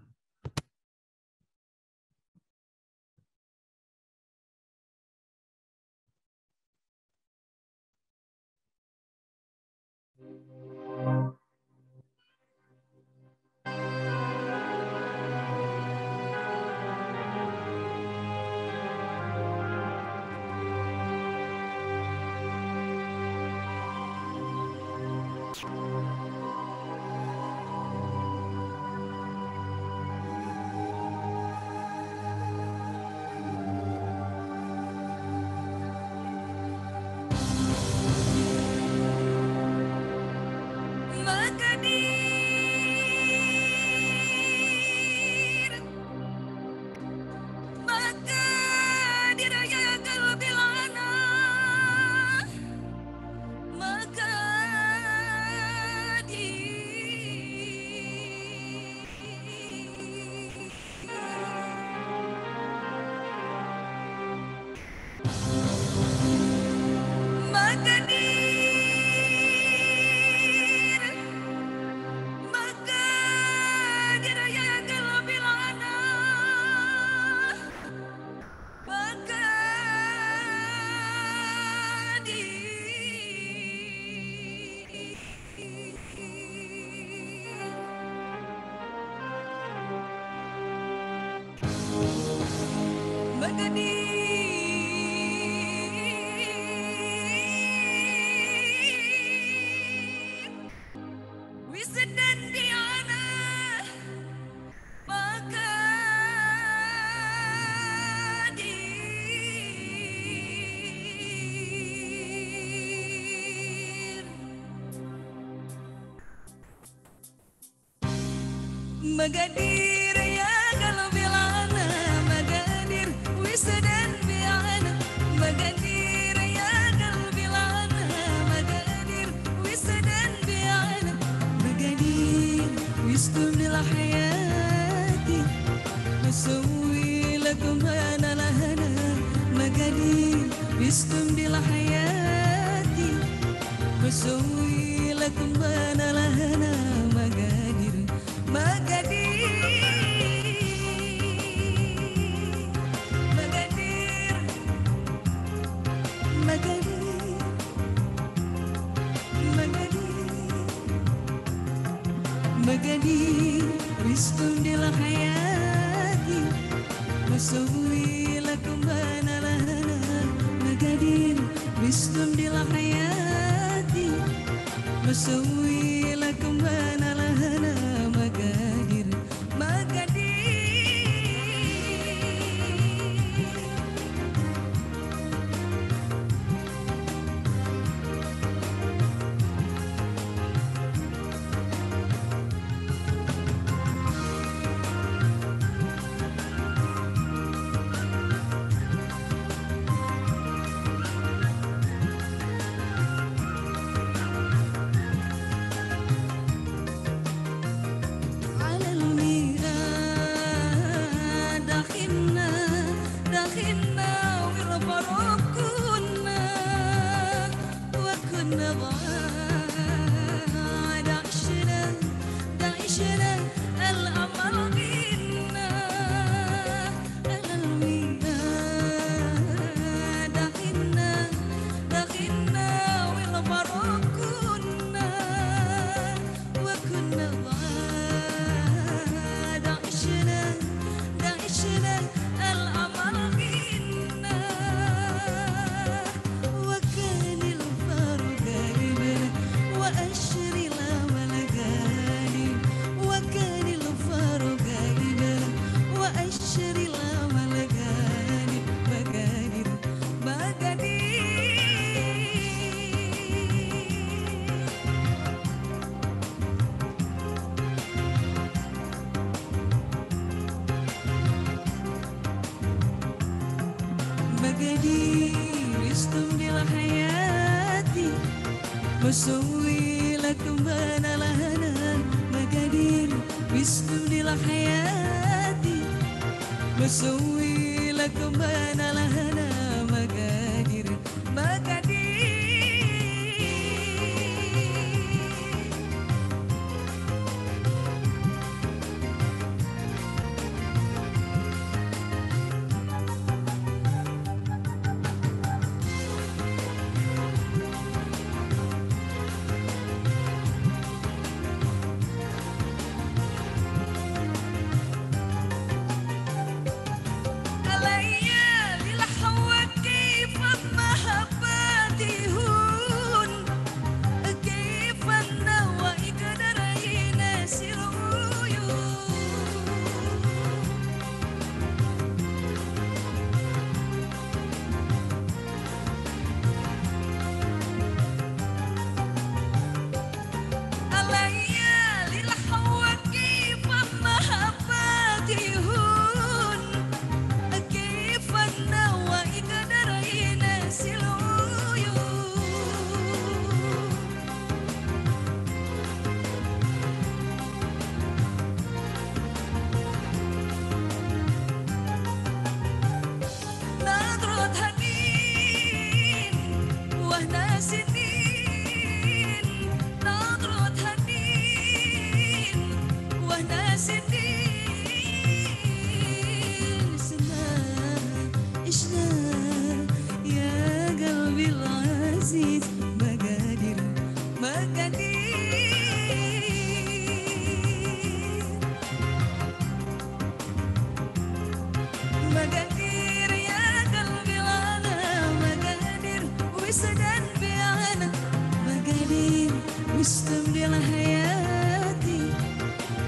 Magadir ya qalbi lana magadir wisdan bi'ana magadir ya qalbi lana magadir wisdan bi'ana magadir wisdum lil hayati nusawwi lakum ana lahana magadir wisdum lil hayati nusawwi lakum ana lahana magadir Magadir wisdum dil hayati masawwi lakum bana lahana Magadir wisdum dil hayati masawwi lakum bana lahana Magadir مسوي لكم بنا لهنا مقادير wisdom dil hayati مسوي لكم بنا لهنا مقادير Magadir ya qalbi lana magadir wisdan bi'ana magadir wistamdil hayati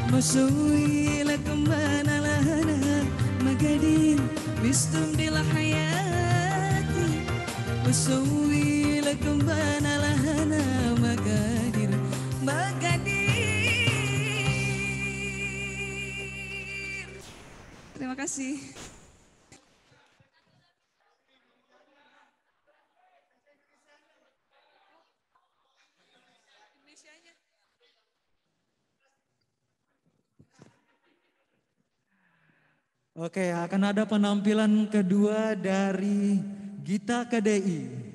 مسوي لكم أنا لهنا مقادير بيستمدل حياتي مسوي لكم أنا لهنا مقادير Terima kasih. Oke, akan ada penampilan kedua dari Gita KDI.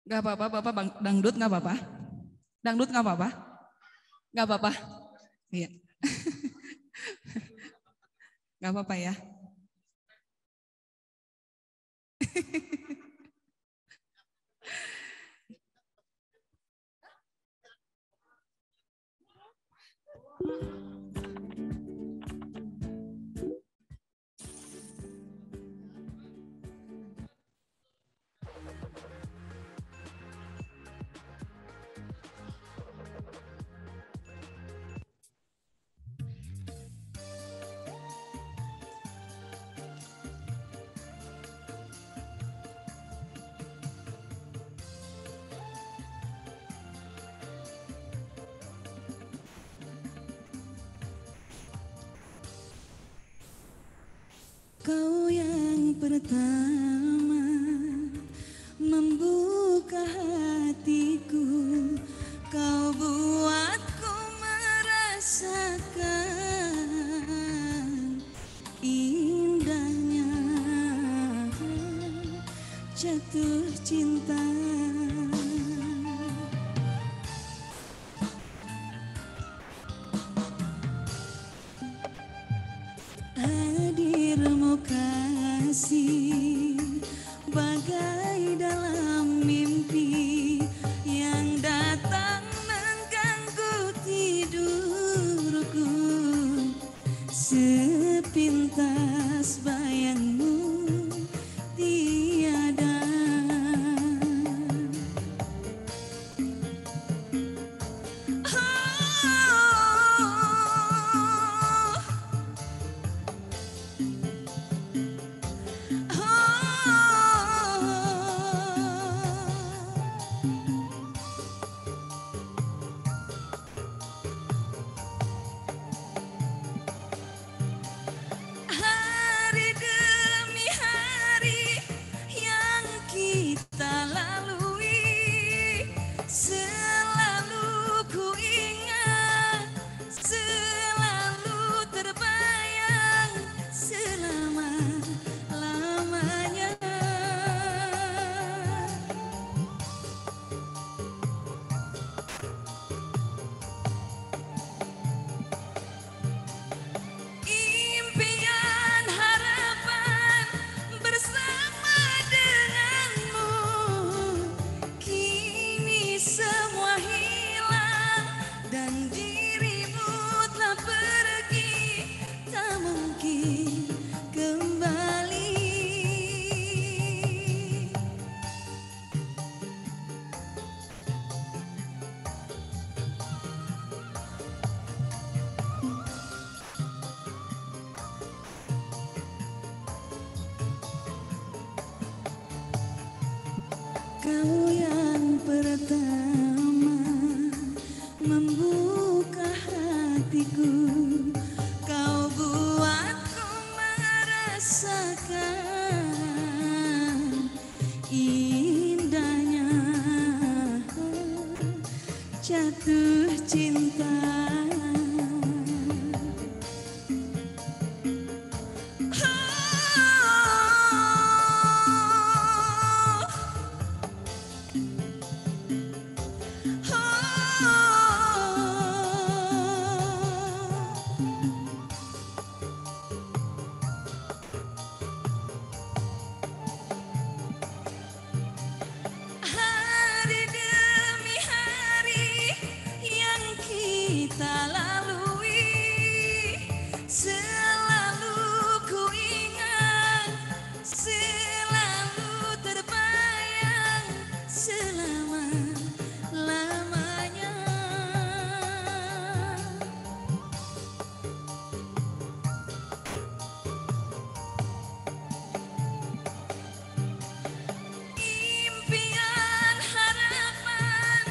Gak apa-apa, Bapak dangdut gak apa-apa? Dangdut gak apa-apa? Gak apa-apa? Iya. Gak apa-apa ya? Kau yang pertama membuka hatiku, kau buatku merasakan indahnya jatuh cinta. Hadirmu kasih bagai dalam mimpi yang datang mengganggu tidurku, sepintas bayangmu tiada. Hari demi hari yang kita lalui, selalu ku ingat, selalu terbayang selama-lamanya. Impian harapan bersama denganmu, kini semua hilang dan dirimu telah pergi, tak mungkin kembali. Kau yang pertama jatuh cinta. Hari demi hari yang kita lalui, selalu ku ingat, selalu terbayang selama-lamanya. Impian harapan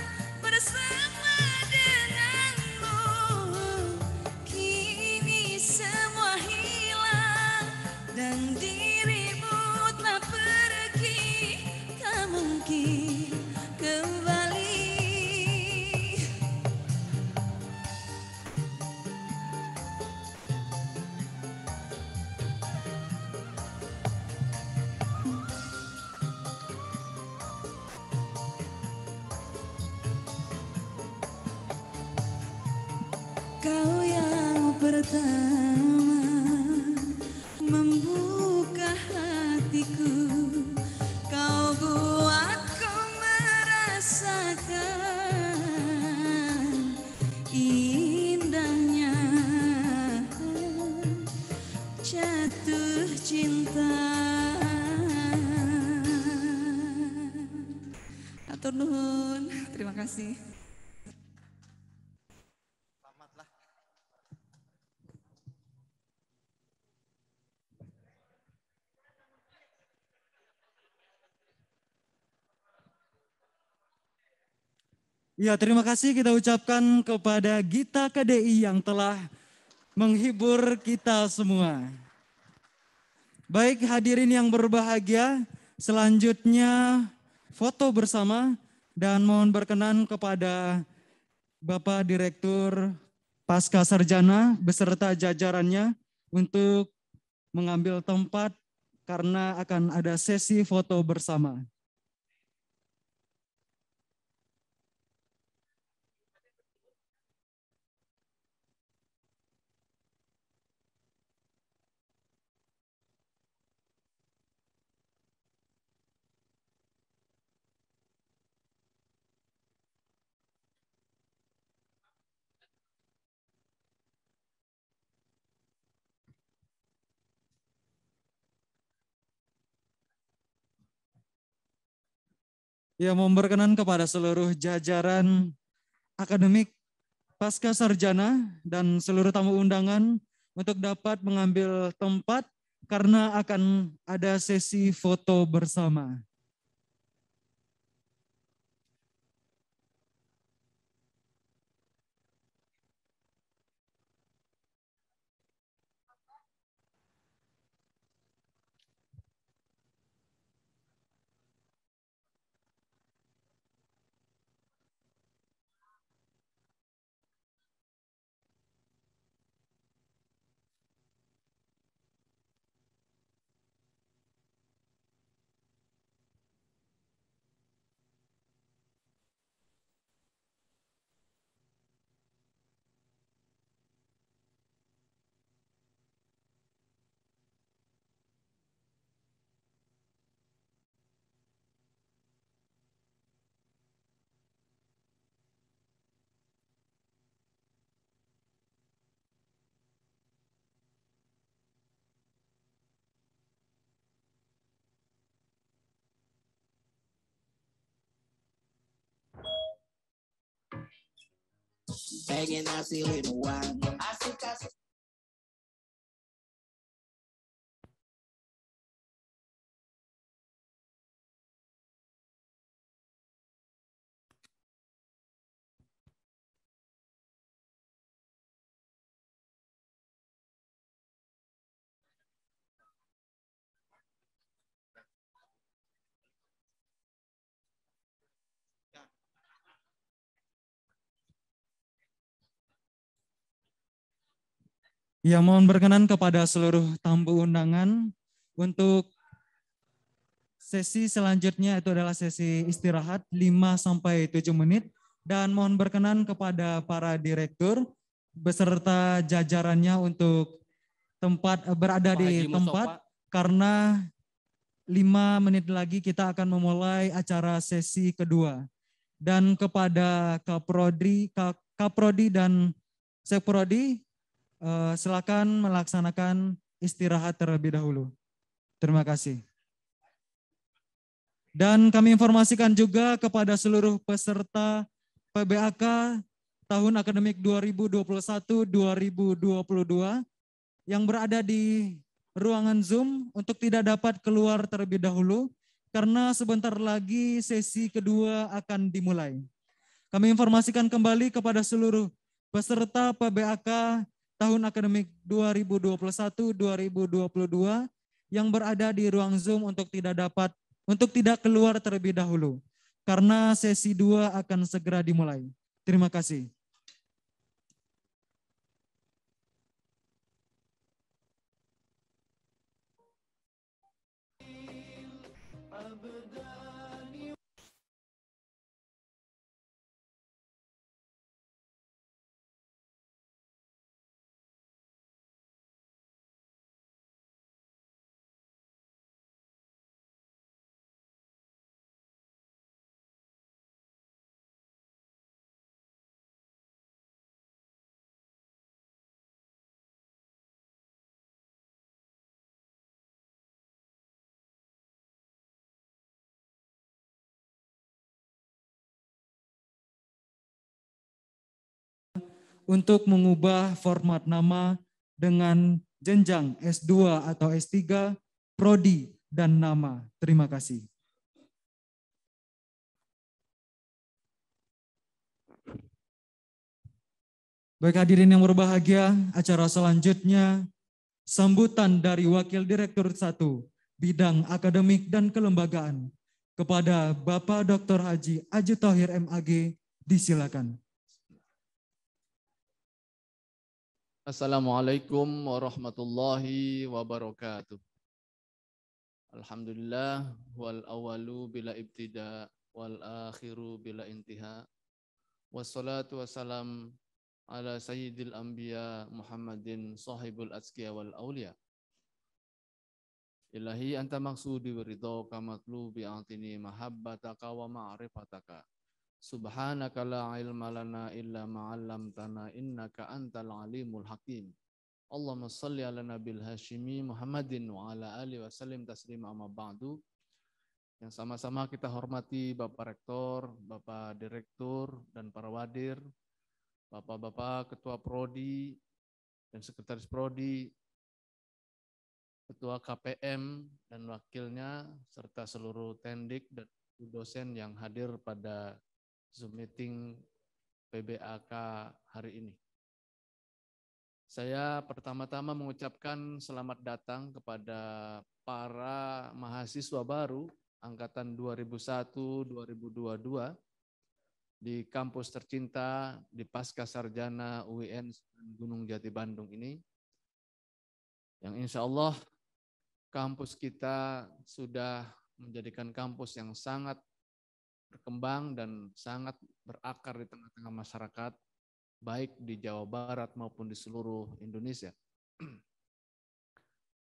bersama denganmu, kini semua hilang dan dirimu telah pergi, tak mungkin kembali. Kau yang pertama membuka hatiku, kau buatku merasakan indahnya jatuh cinta. Atur nuhun, terima kasih. Ya, terima kasih kita ucapkan kepada Gita KDI yang telah menghibur kita semua. Baik hadirin yang berbahagia, selanjutnya foto bersama dan mohon berkenan kepada Bapak Direktur Pasca Sarjana beserta jajarannya untuk mengambil tempat karena akan ada sesi foto bersama. Ya, mohon berkenan kepada seluruh jajaran akademik Pasca Sarjana dan seluruh tamu undangan untuk dapat mengambil tempat karena akan ada sesi foto bersama. Pengen hasilin uang, asik-asik. Ya, mohon berkenan kepada seluruh tamu undangan untuk sesi selanjutnya itu adalah sesi istirahat 5-7 menit dan mohon berkenan kepada para direktur beserta jajarannya untuk berada Pak di Haji tempat Mustafa. karena 5 menit lagi kita akan memulai acara sesi kedua. Dan kepada Kaprodi dan Sekprodi, silakan melaksanakan istirahat terlebih dahulu. Terima kasih. Dan kami informasikan juga kepada seluruh peserta PBAK tahun akademik 2021-2022 yang berada di ruangan Zoom untuk tidak dapat keluar terlebih dahulu karena sebentar lagi sesi kedua akan dimulai. Kami informasikan kembali kepada seluruh peserta PBAK tahun akademik 2021-2022 yang berada di ruang Zoom untuk tidak keluar terlebih dahulu karena sesi 2 akan segera dimulai. Terima kasih. Untuk mengubah format nama dengan jenjang S2 atau S3, prodi, dan nama. Terima kasih. Baik hadirin yang berbahagia, acara selanjutnya sambutan dari Wakil Direktur 1 Bidang Akademik dan Kelembagaan kepada Bapak Dr. Haji Aji Thohir MAG, disilakan. Assalamualaikum warahmatullahi wabarakatuh. Alhamdulillah wal awalu bila ibtida wal akhiru bila intiha. Wassalatu wassalam ala sayyidil anbiya Muhammadin sahibul azkiya wal awliya. Ilahi anta maksudi waridhaka matlubi antini mahabbataka wa ma'rifataka. Subhanaka la ilma lana illa ma'allamtana innaka antal alimul hakim. Allahumma salli ala nabil hashimi Muhammadin wa ala alihi wa sallim taslima amma ba'du. Yang sama-sama kita hormati Bapak Rektor, Bapak Direktur, dan para wadir, Bapak-Bapak Ketua Prodi dan Sekretaris Prodi, Ketua KPM dan wakilnya, serta seluruh tendik dan dosen yang hadir pada Zoom meeting PBAK hari ini. Saya pertama-tama mengucapkan selamat datang kepada para mahasiswa baru angkatan 2001-2022 di kampus tercinta di Pasca Sarjana UIN Gunung Jati Bandung ini. Yang insya Allah kampus kita sudah menjadikan kampus yang sangat berkembang dan sangat berakar di tengah-tengah masyarakat, baik di Jawa Barat maupun di seluruh Indonesia.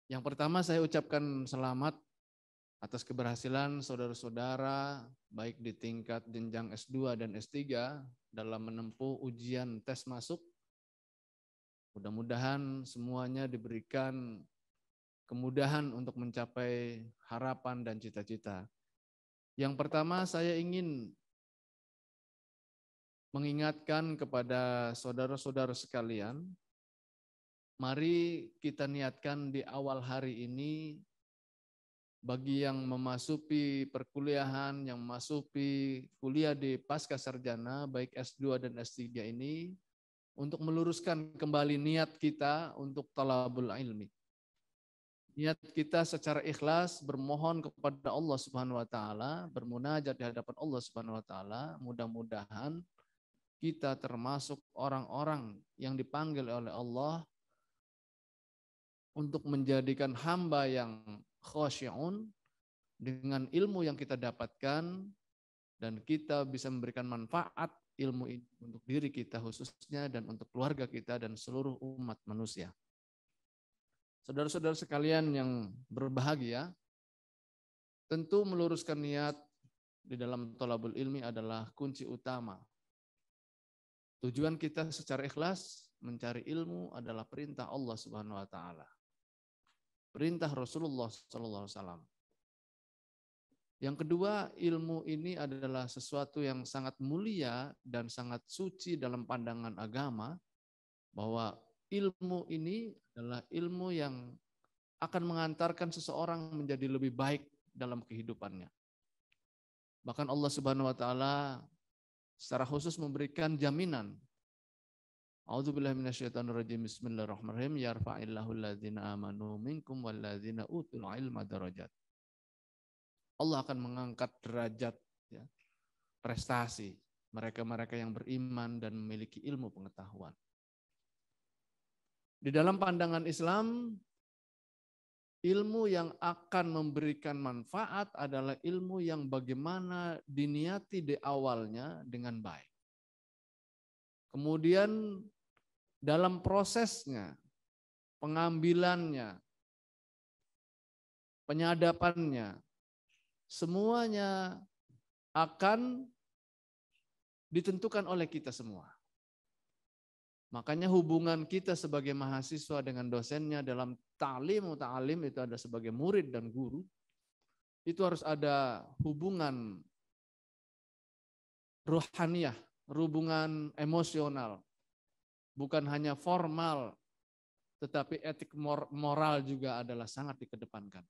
Yang pertama saya ucapkan selamat atas keberhasilan saudara-saudara, baik di tingkat jenjang S2 dan S3 dalam menempuh ujian tes masuk. Mudah-mudahan semuanya diberikan kemudahan untuk mencapai harapan dan cita-cita. Yang pertama saya ingin mengingatkan kepada saudara-saudara sekalian, mari kita niatkan di awal hari ini bagi yang memasuki perkuliahan, yang memasuki kuliah di pasca sarjana, baik S2 dan S3 ini, untuk meluruskan kembali niat kita untuk talabul ilmi. Niat kita secara ikhlas bermohon kepada Allah Subhanahu wa taala, bermunajat di hadapan Allah Subhanahu wa taala, mudah-mudahan kita termasuk orang-orang yang dipanggil oleh Allah untuk menjadikan hamba yang khosyi'un dengan ilmu yang kita dapatkan, dan kita bisa memberikan manfaat ilmu ini untuk diri kita khususnya dan untuk keluarga kita dan seluruh umat manusia. Saudara-saudara sekalian yang berbahagia, tentu meluruskan niat di dalam thalabul ilmi adalah kunci utama. Tujuan kita secara ikhlas mencari ilmu adalah perintah Allah Subhanahu wa taala. Perintah Rasulullah sallallahu alaihi wasallam. Yang kedua, ilmu ini adalah sesuatu yang sangat mulia dan sangat suci dalam pandangan agama, bahwa ilmu ini adalah ilmu yang akan mengantarkan seseorang menjadi lebih baik dalam kehidupannya. Bahkan Allah Subhanahu wa taala secara khusus memberikan jaminan. A'udzubillahi minasyaitonirrajim. Bismillahirrahmanirrahim. Yarfa'illahu alladzina amanu minkum walladzina utul ilma darajat. Allah akan mengangkat derajat, ya, prestasi mereka-mereka yang beriman dan memiliki ilmu pengetahuan. Di dalam pandangan Islam, ilmu yang akan memberikan manfaat adalah ilmu yang bagaimana diniati di awalnya dengan baik. Kemudian dalam prosesnya, pengambilannya, penyadapannya, semuanya akan ditentukan oleh kita semua. Makanya hubungan kita sebagai mahasiswa dengan dosennya dalam ta'lim itu ada sebagai murid dan guru, itu harus ada hubungan ruhaniyah, hubungan emosional. Bukan hanya formal, tetapi etik moral juga adalah sangat dikedepankan.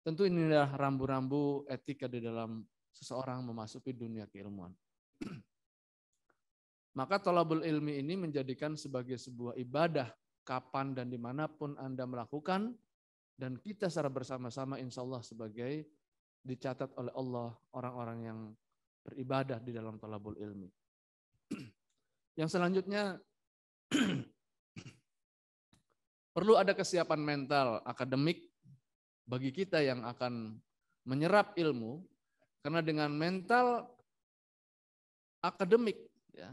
Tentu ini adalah rambu-rambu etika di dalam seseorang memasuki dunia keilmuan. Maka thalabul ilmi ini menjadikan sebagai sebuah ibadah kapan dan dimanapun Anda melakukan, dan kita secara bersama-sama insya Allah sebagai dicatat oleh Allah orang-orang yang beribadah di dalam thalabul ilmi. Yang selanjutnya perlu ada kesiapan mental akademik bagi kita yang akan menyerap ilmu, karena dengan mental akademik, ya,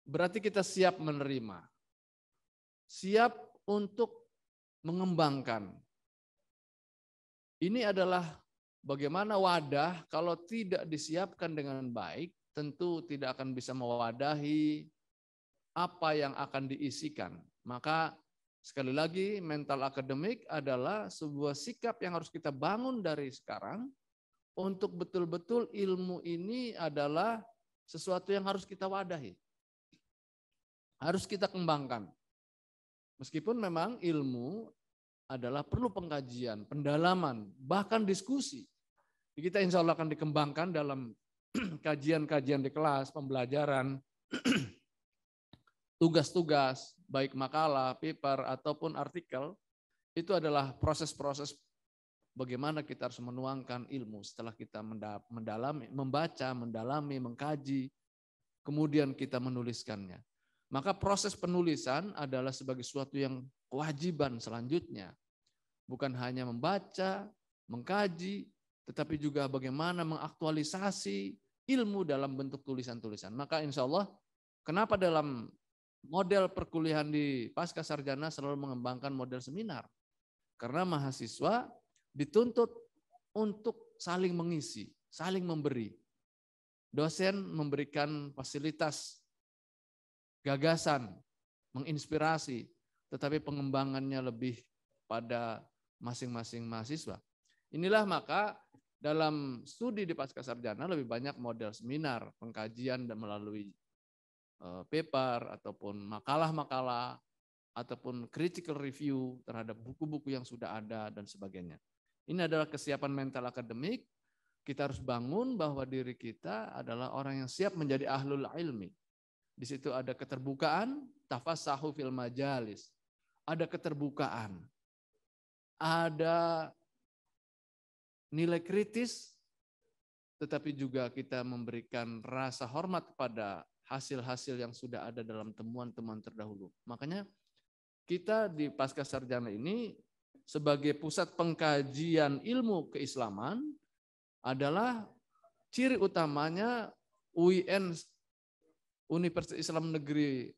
berarti kita siap menerima, siap untuk mengembangkan. Ini adalah bagaimana wadah kalau tidak disiapkan dengan baik, tentu tidak akan bisa mewadahi apa yang akan diisikan. Maka sekali lagi, mental akademik adalah sebuah sikap yang harus kita bangun dari sekarang untuk betul-betul ilmu ini adalah sesuatu yang harus kita wadahi. Harus kita kembangkan. Meskipun memang ilmu adalah perlu pengkajian, pendalaman, bahkan diskusi. Kita insya Allah akan dikembangkan dalam kajian-kajian di kelas, pembelajaran, tugas-tugas, baik makalah, paper, ataupun artikel, itu adalah proses-proses bagaimana kita harus menuangkan ilmu setelah kita mendalami, membaca, mendalami, mengkaji, kemudian kita menuliskannya. Maka proses penulisan adalah sebagai suatu yang kewajiban selanjutnya. Bukan hanya membaca, mengkaji, tetapi juga bagaimana mengaktualisasi ilmu dalam bentuk tulisan-tulisan. Maka insya Allah, kenapa dalam model perkuliahan di pasca sarjana selalu mengembangkan model seminar? Karena mahasiswa dituntut untuk saling mengisi, saling memberi. Dosen memberikan fasilitas, gagasan, menginspirasi, tetapi pengembangannya lebih pada masing-masing mahasiswa. Inilah maka dalam studi di pasca sarjana lebih banyak model seminar, pengkajian dan melalui paper ataupun makalah-makalah ataupun critical review terhadap buku-buku yang sudah ada dan sebagainya. Ini adalah kesiapan mental akademik. Kita harus bangun bahwa diri kita adalah orang yang siap menjadi ahlul ilmi. Di situ ada keterbukaan, tafassahu fil majalis. Ada keterbukaan. Ada nilai kritis, tetapi juga kita memberikan rasa hormat kepada hasil-hasil yang sudah ada dalam temuan-temuan terdahulu. Makanya kita di pasca sarjana ini sebagai pusat pengkajian ilmu keislaman adalah ciri utamanya UIN, Universitas Islam Negeri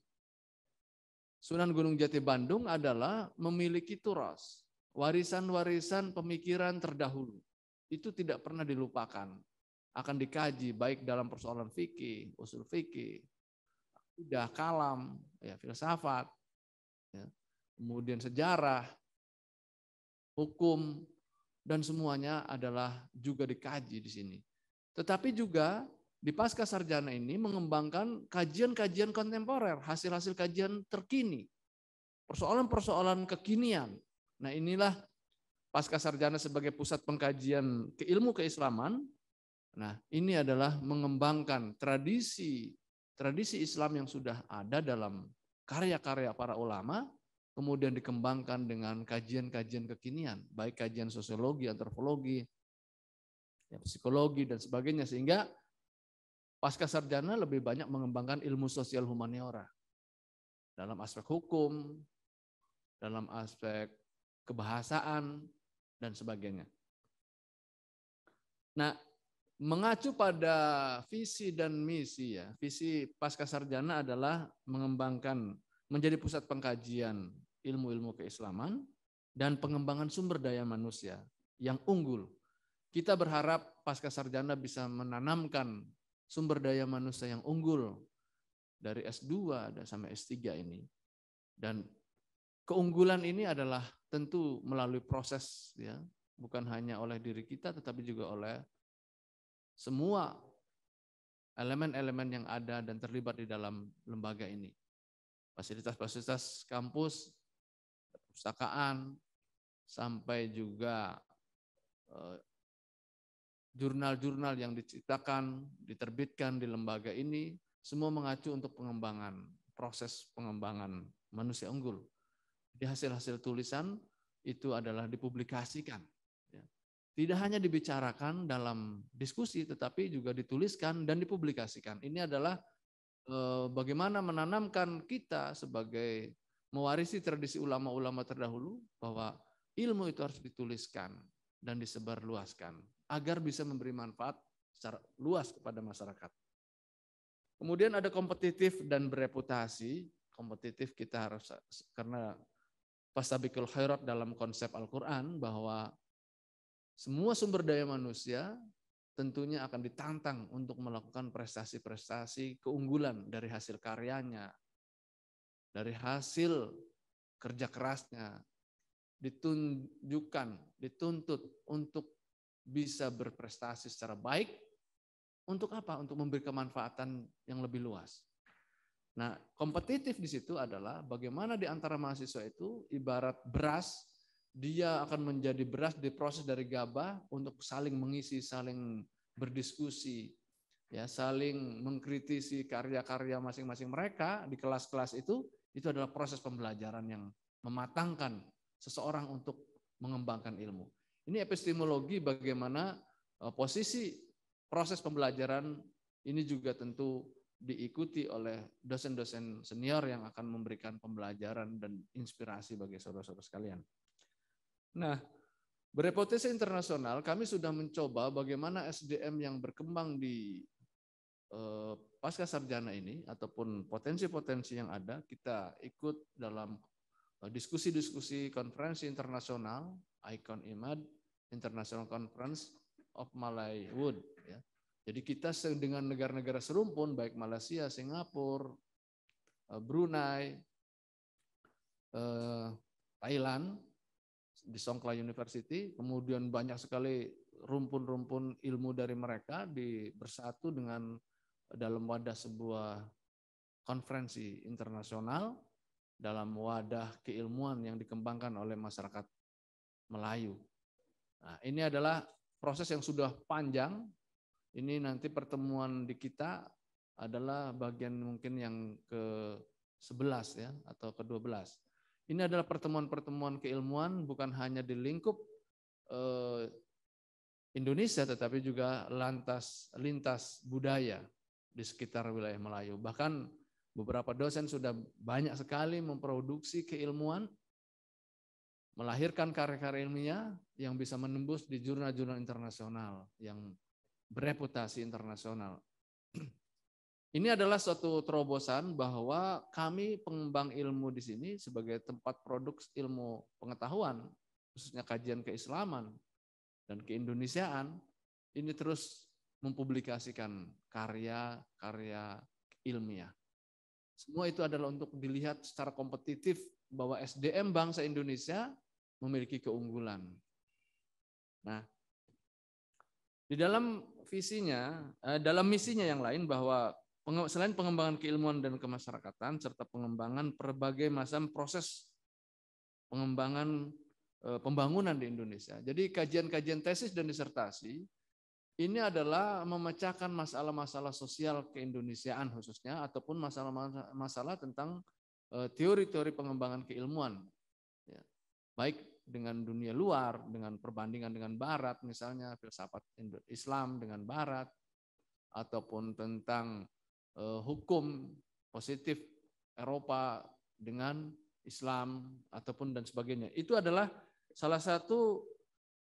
Sunan Gunung Jati Bandung, adalah memiliki turas, warisan-warisan pemikiran terdahulu. Itu tidak pernah dilupakan. Akan dikaji baik dalam persoalan fikih, usul fikih, akidah, kalam, ya, filsafat, ya, kemudian sejarah, hukum, dan semuanya adalah juga dikaji di sini. Tetapi juga di pasca sarjana ini mengembangkan kajian-kajian kontemporer, hasil-hasil kajian terkini, persoalan-persoalan kekinian. Nah, inilah pasca sarjana sebagai pusat pengkajian ilmu keislaman. Nah, ini adalah mengembangkan tradisi Islam yang sudah ada dalam karya-karya para ulama, kemudian dikembangkan dengan kajian-kajian kekinian, baik kajian sosiologi, antropologi, ya, psikologi, dan sebagainya, sehingga pasca sarjana lebih banyak mengembangkan ilmu sosial humaniora dalam aspek hukum, dalam aspek kebahasaan, dan sebagainya. Nah, mengacu pada visi dan misi, ya, visi pasca sarjana adalah mengembangkan, menjadi pusat pengkajian ilmu-ilmu keislaman dan pengembangan sumber daya manusia yang unggul. Kita berharap pasca sarjana bisa menanamkan sumber daya manusia yang unggul dari S2 dan sampai S3 ini. Dan keunggulan ini adalah tentu melalui proses, ya, bukan hanya oleh diri kita tetapi juga oleh semua elemen-elemen yang ada dan terlibat di dalam lembaga ini. Fasilitas-fasilitas kampus, perpustakaan, sampai juga jurnal-jurnal yang diciptakan, diterbitkan di lembaga ini, semua mengacu untuk pengembangan, proses pengembangan manusia unggul. Di hasil-hasil tulisan itu adalah dipublikasikan. Tidak hanya dibicarakan dalam diskusi, tetapi juga dituliskan dan dipublikasikan. Ini adalah bagaimana menanamkan kita sebagai mewarisi tradisi ulama-ulama terdahulu, bahwa ilmu itu harus dituliskan dan disebarluaskan agar bisa memberi manfaat secara luas kepada masyarakat. Kemudian ada kompetitif dan bereputasi. Kompetitif kita harus, karena fastabiqul khairat dalam konsep Al-Quran, bahwa semua sumber daya manusia tentunya akan ditantang untuk melakukan prestasi-prestasi keunggulan dari hasil karyanya, dari hasil kerja kerasnya, dituntut untuk bisa berprestasi secara baik. Untuk apa? Untuk memberi kemanfaatan yang lebih luas. Nah, kompetitif di situ adalah bagaimana di antara mahasiswa itu ibarat beras, dia akan menjadi beras diproses dari gabah untuk saling mengisi, saling berdiskusi, ya, saling mengkritisi karya-karya masing-masing mereka di kelas-kelas itu adalah proses pembelajaran yang mematangkan seseorang untuk mengembangkan ilmu. Ini epistemologi, bagaimana posisi proses pembelajaran ini juga tentu diikuti oleh dosen-dosen senior yang akan memberikan pembelajaran dan inspirasi bagi saudara-saudara sekalian. Nah, bereputasi internasional, kami sudah mencoba bagaimana SDM yang berkembang di pasca sarjana ini ataupun potensi-potensi yang ada, kita ikut dalam diskusi-diskusi konferensi internasional, ICON IMAD, International Conference of Malay Wood. Ya. Jadi kita dengan negara-negara serumpun, baik Malaysia, Singapura, Brunei, Thailand, di Songkla University, kemudian banyak sekali rumpun-rumpun ilmu dari mereka bersatu dengan dalam wadah sebuah konferensi internasional, dalam wadah keilmuan yang dikembangkan oleh masyarakat Melayu. Nah, ini adalah proses yang sudah panjang. Ini nanti pertemuan di kita adalah bagian mungkin yang ke-11 ya, atau ke-12. Ini adalah pertemuan-pertemuan keilmuan bukan hanya di lingkup Indonesia, tetapi juga lintas budaya di sekitar wilayah Melayu. Bahkan beberapa dosen sudah banyak sekali memproduksi keilmuan melahirkan karya-karya ilmiah yang bisa menembus di jurnal-jurnal internasional yang bereputasi internasional. Ini adalah suatu terobosan bahwa kami pengembang ilmu di sini sebagai tempat produk ilmu pengetahuan, khususnya kajian keislaman dan keindonesiaan, ini terus mempublikasikan karya-karya ilmiah. Semua itu adalah untuk dilihat secara kompetitif bahwa SDM bangsa Indonesia memiliki keunggulan. Nah, di dalam visinya, dalam misinya yang lain bahwa selain pengembangan keilmuan dan kemasyarakatan serta pengembangan berbagai macam proses pengembangan pembangunan di Indonesia. Jadi kajian-kajian tesis dan disertasi ini adalah memecahkan masalah-masalah sosial keindonesiaan khususnya ataupun masalah-masalah tentang teori-teori pengembangan keilmuan. Ya. Baik dengan dunia luar, dengan perbandingan dengan Barat, misalnya filsafat Islam dengan Barat, ataupun tentang hukum positif Eropa dengan Islam, ataupun dan sebagainya. Itu adalah salah satu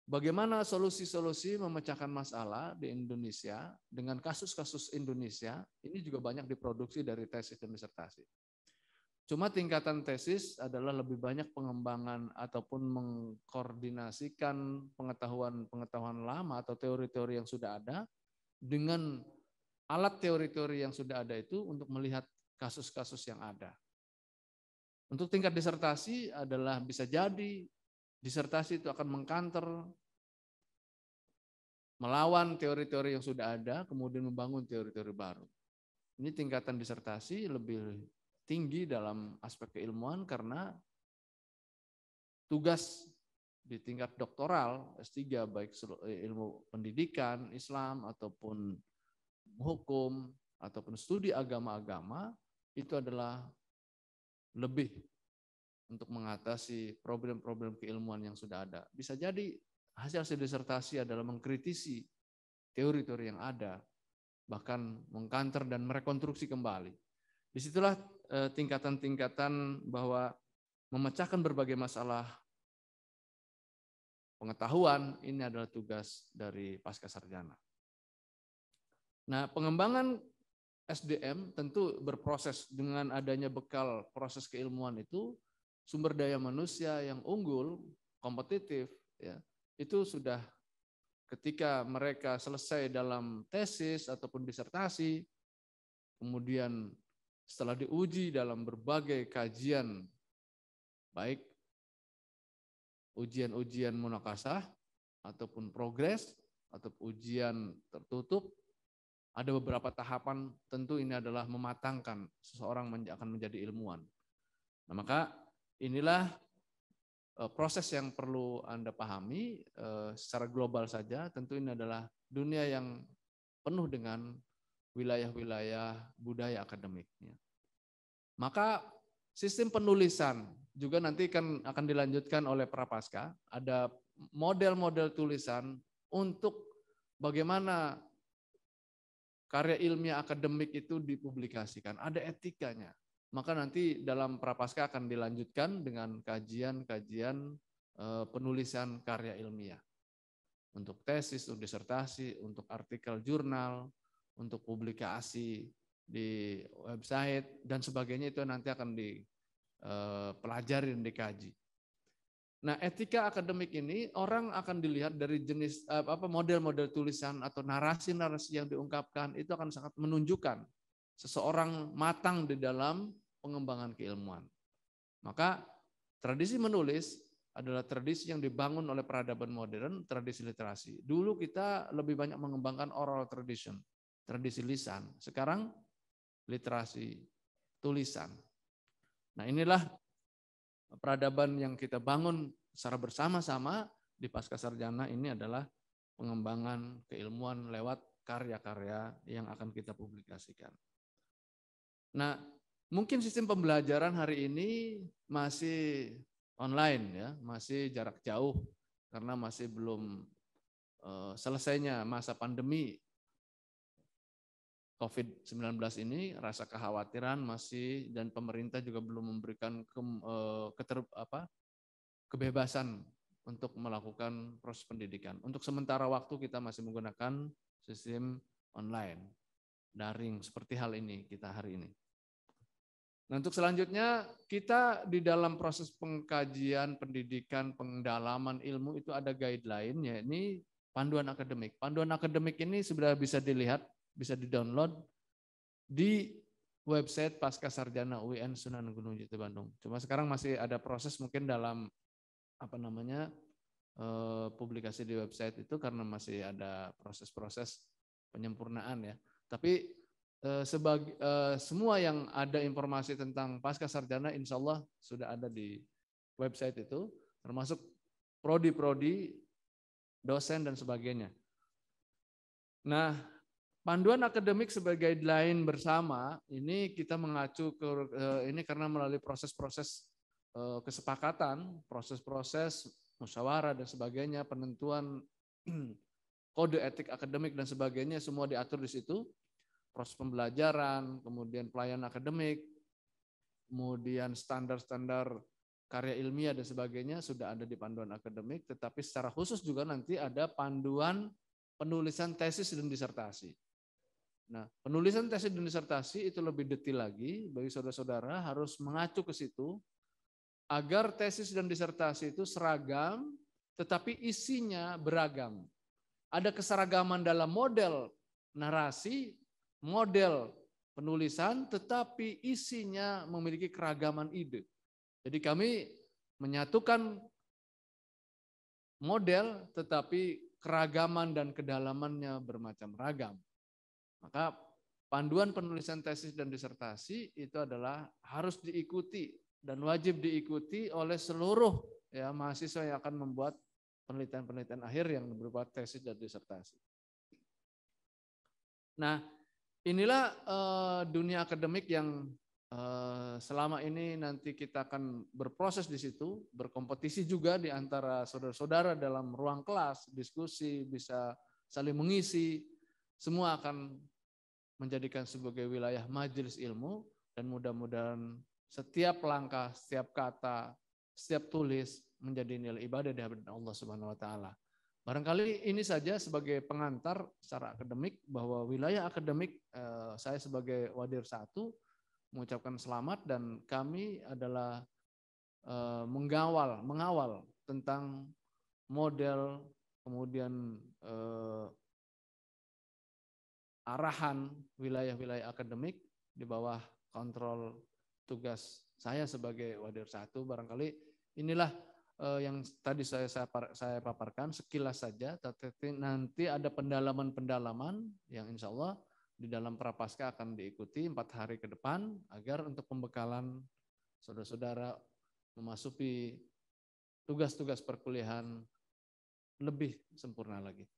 bagaimana solusi-solusi memecahkan masalah di Indonesia dengan kasus-kasus Indonesia, ini juga banyak diproduksi dari tesis dan disertasi. Cuma tingkatan tesis adalah lebih banyak pengembangan ataupun mengkoordinasikan pengetahuan lama atau teori-teori yang sudah ada dengan alat teori-teori yang sudah ada itu untuk melihat kasus-kasus yang ada. Untuk tingkat disertasi adalah bisa jadi disertasi itu akan mengkanter melawan teori-teori yang sudah ada, kemudian membangun teori-teori baru. Ini tingkatan disertasi lebih tinggi dalam aspek keilmuan karena tugas di tingkat doktoral S3 baik ilmu pendidikan Islam ataupun hukum ataupun studi agama-agama itu adalah lebih untuk mengatasi problem-problem keilmuan yang sudah ada. Bisa jadi hasil disertasi adalah mengkritisi teori-teori yang ada, bahkan mengkanter dan merekonstruksi kembali. Disitulah tingkatan-tingkatan bahwa memecahkan berbagai masalah pengetahuan ini adalah tugas dari Pascasarjana. Nah, pengembangan SDM tentu berproses dengan adanya bekal proses keilmuan itu, sumber daya manusia yang unggul, kompetitif, ya, itu sudah ketika mereka selesai dalam tesis ataupun disertasi, kemudian setelah diuji dalam berbagai kajian, baik ujian-ujian munakasah ataupun progres atau ujian tertutup, ada beberapa tahapan, tentu ini adalah mematangkan seseorang akan menjadi ilmuwan. Nah, maka inilah proses yang perlu Anda pahami secara global saja. Tentu ini adalah dunia yang penuh dengan wilayah-wilayah budaya akademiknya. Maka sistem penulisan juga nanti akan dilanjutkan oleh Prapaskah. Ada model-model tulisan untuk bagaimana karya ilmiah akademik itu dipublikasikan, ada etikanya. Maka nanti dalam Prapaskah akan dilanjutkan dengan kajian-kajian penulisan karya ilmiah. Untuk tesis, untuk disertasi, untuk artikel jurnal, untuk publikasi di website, dan sebagainya itu nanti akan dipelajari dan dikaji. Nah, etika akademik ini orang akan dilihat dari jenis model-model tulisan atau narasi-narasi yang diungkapkan itu akan sangat menunjukkan seseorang matang di dalam pengembangan keilmuan. Maka tradisi menulis adalah tradisi yang dibangun oleh peradaban modern, tradisi literasi. Dulu kita lebih banyak mengembangkan oral tradition, tradisi lisan. Sekarang literasi tulisan. Nah, inilah peradaban yang kita bangun secara bersama-sama di Pascasarjana ini adalah pengembangan keilmuan lewat karya-karya yang akan kita publikasikan. Nah, mungkin sistem pembelajaran hari ini masih online ya, masih jarak jauh karena masih belum selesainya masa pandemi COVID-19 ini, rasa kekhawatiran masih dan pemerintah juga belum memberikan kebebasan untuk melakukan proses pendidikan. Untuk sementara waktu kita masih menggunakan sistem online, daring seperti hal ini kita hari ini. Nah, untuk selanjutnya kita di dalam proses pengkajian, pendidikan, pendalaman ilmu itu ada guideline, ya ini panduan akademik. Panduan akademik ini sudah bisa dilihat, bisa di-download di website Pasca Sarjana UIN Sunan Gunung Jati Bandung. Cuma sekarang masih ada proses mungkin dalam publikasi di website itu karena masih ada proses-proses penyempurnaan ya. Tapi semua yang ada informasi tentang Pasca Sarjana insya Allah sudah ada di website itu, termasuk prodi-prodi, dosen dan sebagainya. Nah, panduan akademik sebagai guideline bersama ini kita mengacu ke ini karena melalui proses-proses kesepakatan, proses-proses musyawarah dan sebagainya, penentuan kode etik akademik dan sebagainya semua diatur di situ. Proses pembelajaran, kemudian pelayanan akademik, kemudian standar-standar karya ilmiah dan sebagainya sudah ada di panduan akademik, tetapi secara khusus juga nanti ada panduan penulisan tesis dan disertasi. Nah, penulisan tesis dan disertasi itu lebih detail lagi, bagi saudara-saudara harus mengacu ke situ, agar tesis dan disertasi itu seragam, tetapi isinya beragam. Ada keseragaman dalam model narasi, model penulisan, tetapi isinya memiliki keragaman ide. Jadi kami menyatukan model, tetapi keragaman dan kedalamannya bermacam ragam. Maka panduan penulisan tesis dan disertasi itu adalah harus diikuti dan wajib diikuti oleh seluruh ya mahasiswa yang akan membuat penelitian-penelitian akhir yang berupa tesis dan disertasi. Nah, inilah dunia akademik yang selama ini nanti kita akan berproses di situ, berkompetisi juga di antara saudara-saudara dalam ruang kelas, diskusi, bisa saling mengisi, semua akan menjadikan sebagai wilayah majelis ilmu dan mudah-mudahan setiap langkah, setiap kata, setiap tulis menjadi nilai ibadah di hadapan Allah Subhanahu wa taala. Barangkali ini saja sebagai pengantar secara akademik bahwa wilayah akademik saya sebagai Wadir 1 mengucapkan selamat dan kami adalah mengawal tentang model kemudian arahan wilayah-wilayah akademik di bawah kontrol tugas saya sebagai Wadir 1. Barangkali inilah yang tadi saya paparkan sekilas saja, tapi nanti ada pendalaman-pendalaman yang insya Allah di dalam Prapaskah akan diikuti 4 hari ke depan agar untuk pembekalan saudara-saudara memasuki tugas-tugas perkuliahan lebih sempurna lagi.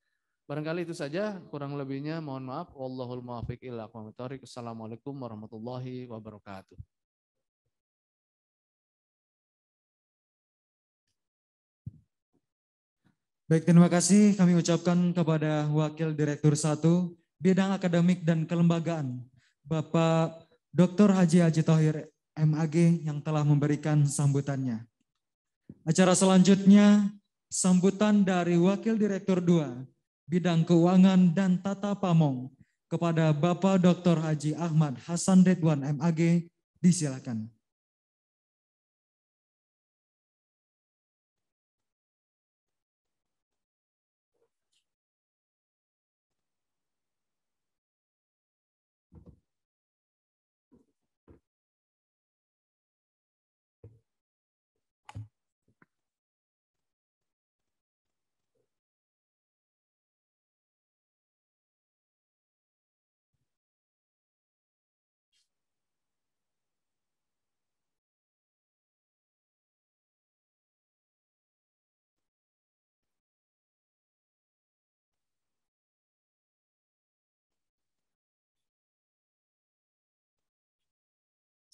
Barangkali itu saja, kurang lebihnya mohon maaf. Wallahul muwaffiq ila aqwamit thoriq. Assalamualaikum warahmatullahi wabarakatuh. Baik, terima kasih kami ucapkan kepada Wakil Direktur 1 Bidang Akademik dan Kelembagaan, Bapak Dr. Haji Thohir MAG yang telah memberikan sambutannya. Acara selanjutnya, sambutan dari Wakil Direktur 2 Bidang Keuangan dan Tata Pamong kepada Bapak Dr. Haji Ahmad Hasan Ridwan MAG, disilakan.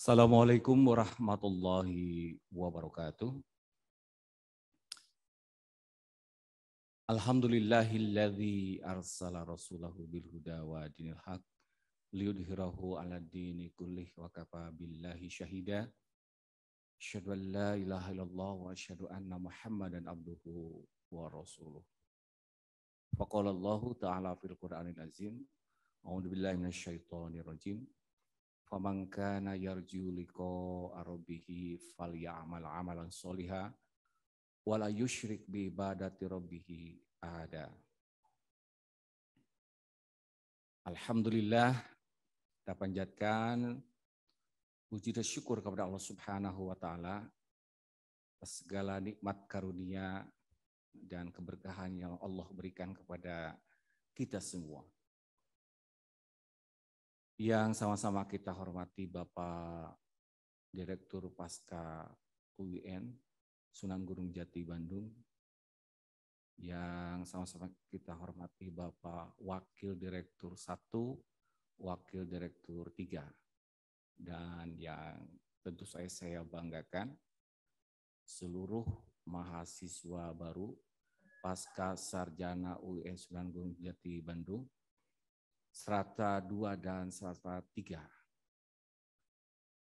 Assalamualaikum warahmatullahi wabarakatuh. Alhamdulillahilladzi arsala rasulahu bil huda wa dinil haq liyudhhirahu 'ala dini kullih wa kafa billahi syahida. Asyhadu an la ilaha illallah wa asyhadu anna Muhammadan abduhu wa rasuluh. Faqala Allah Ta'ala fil Qur'anil Azim, a'udzu billahi minasyaitonir rajim. Faman kana yarju liqa'a rabbih falyamal 'amalan sholihan wa la yusyrik bi ibadati rabbih ahada. Alhamdulillah, kita panjatkan puji dan syukur kepada Allah Subhanahu wa taala atas segala nikmat karunia dan keberkahan yang Allah berikan kepada kita semua. Yang sama-sama kita hormati Bapak Direktur Pasca UIN Sunan Gunung Jati Bandung, yang sama-sama kita hormati Bapak Wakil Direktur 1, Wakil Direktur 3, dan yang tentu saya banggakan seluruh mahasiswa baru Pasca Sarjana UIN Sunan Gunung Jati Bandung Strata 2 dan Strata 3.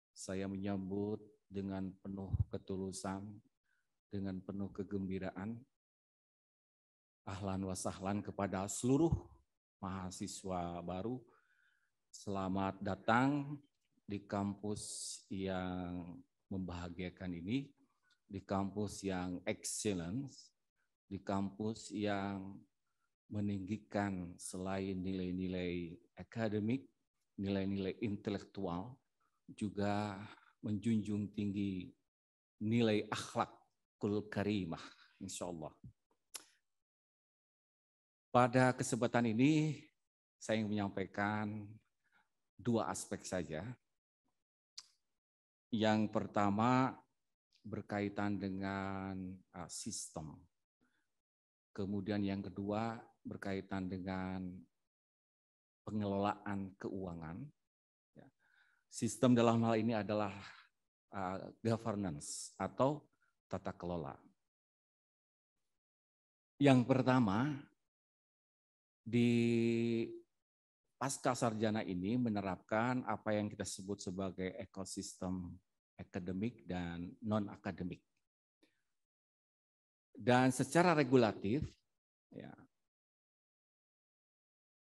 Saya menyambut dengan penuh ketulusan, dengan penuh kegembiraan. Ahlan wa sahlan kepada seluruh mahasiswa baru. Selamat datang di kampus yang membahagiakan ini, di kampus yang excellence, di kampus yang meninggikan selain nilai-nilai akademik, nilai-nilai intelektual, juga menjunjung tinggi nilai akhlakul karimah, insya Allah. Pada kesempatan ini, saya ingin menyampaikan 2 aspek saja. Yang pertama berkaitan dengan sistem. Kemudian yang kedua berkaitan dengan pengelolaan keuangan. Sistem dalam hal ini adalah governance atau tata kelola. Yang pertama, di pasca sarjana ini menerapkan apa yang kita sebut sebagai ekosistem akademik dan non-akademik. Dan secara regulatif, ya,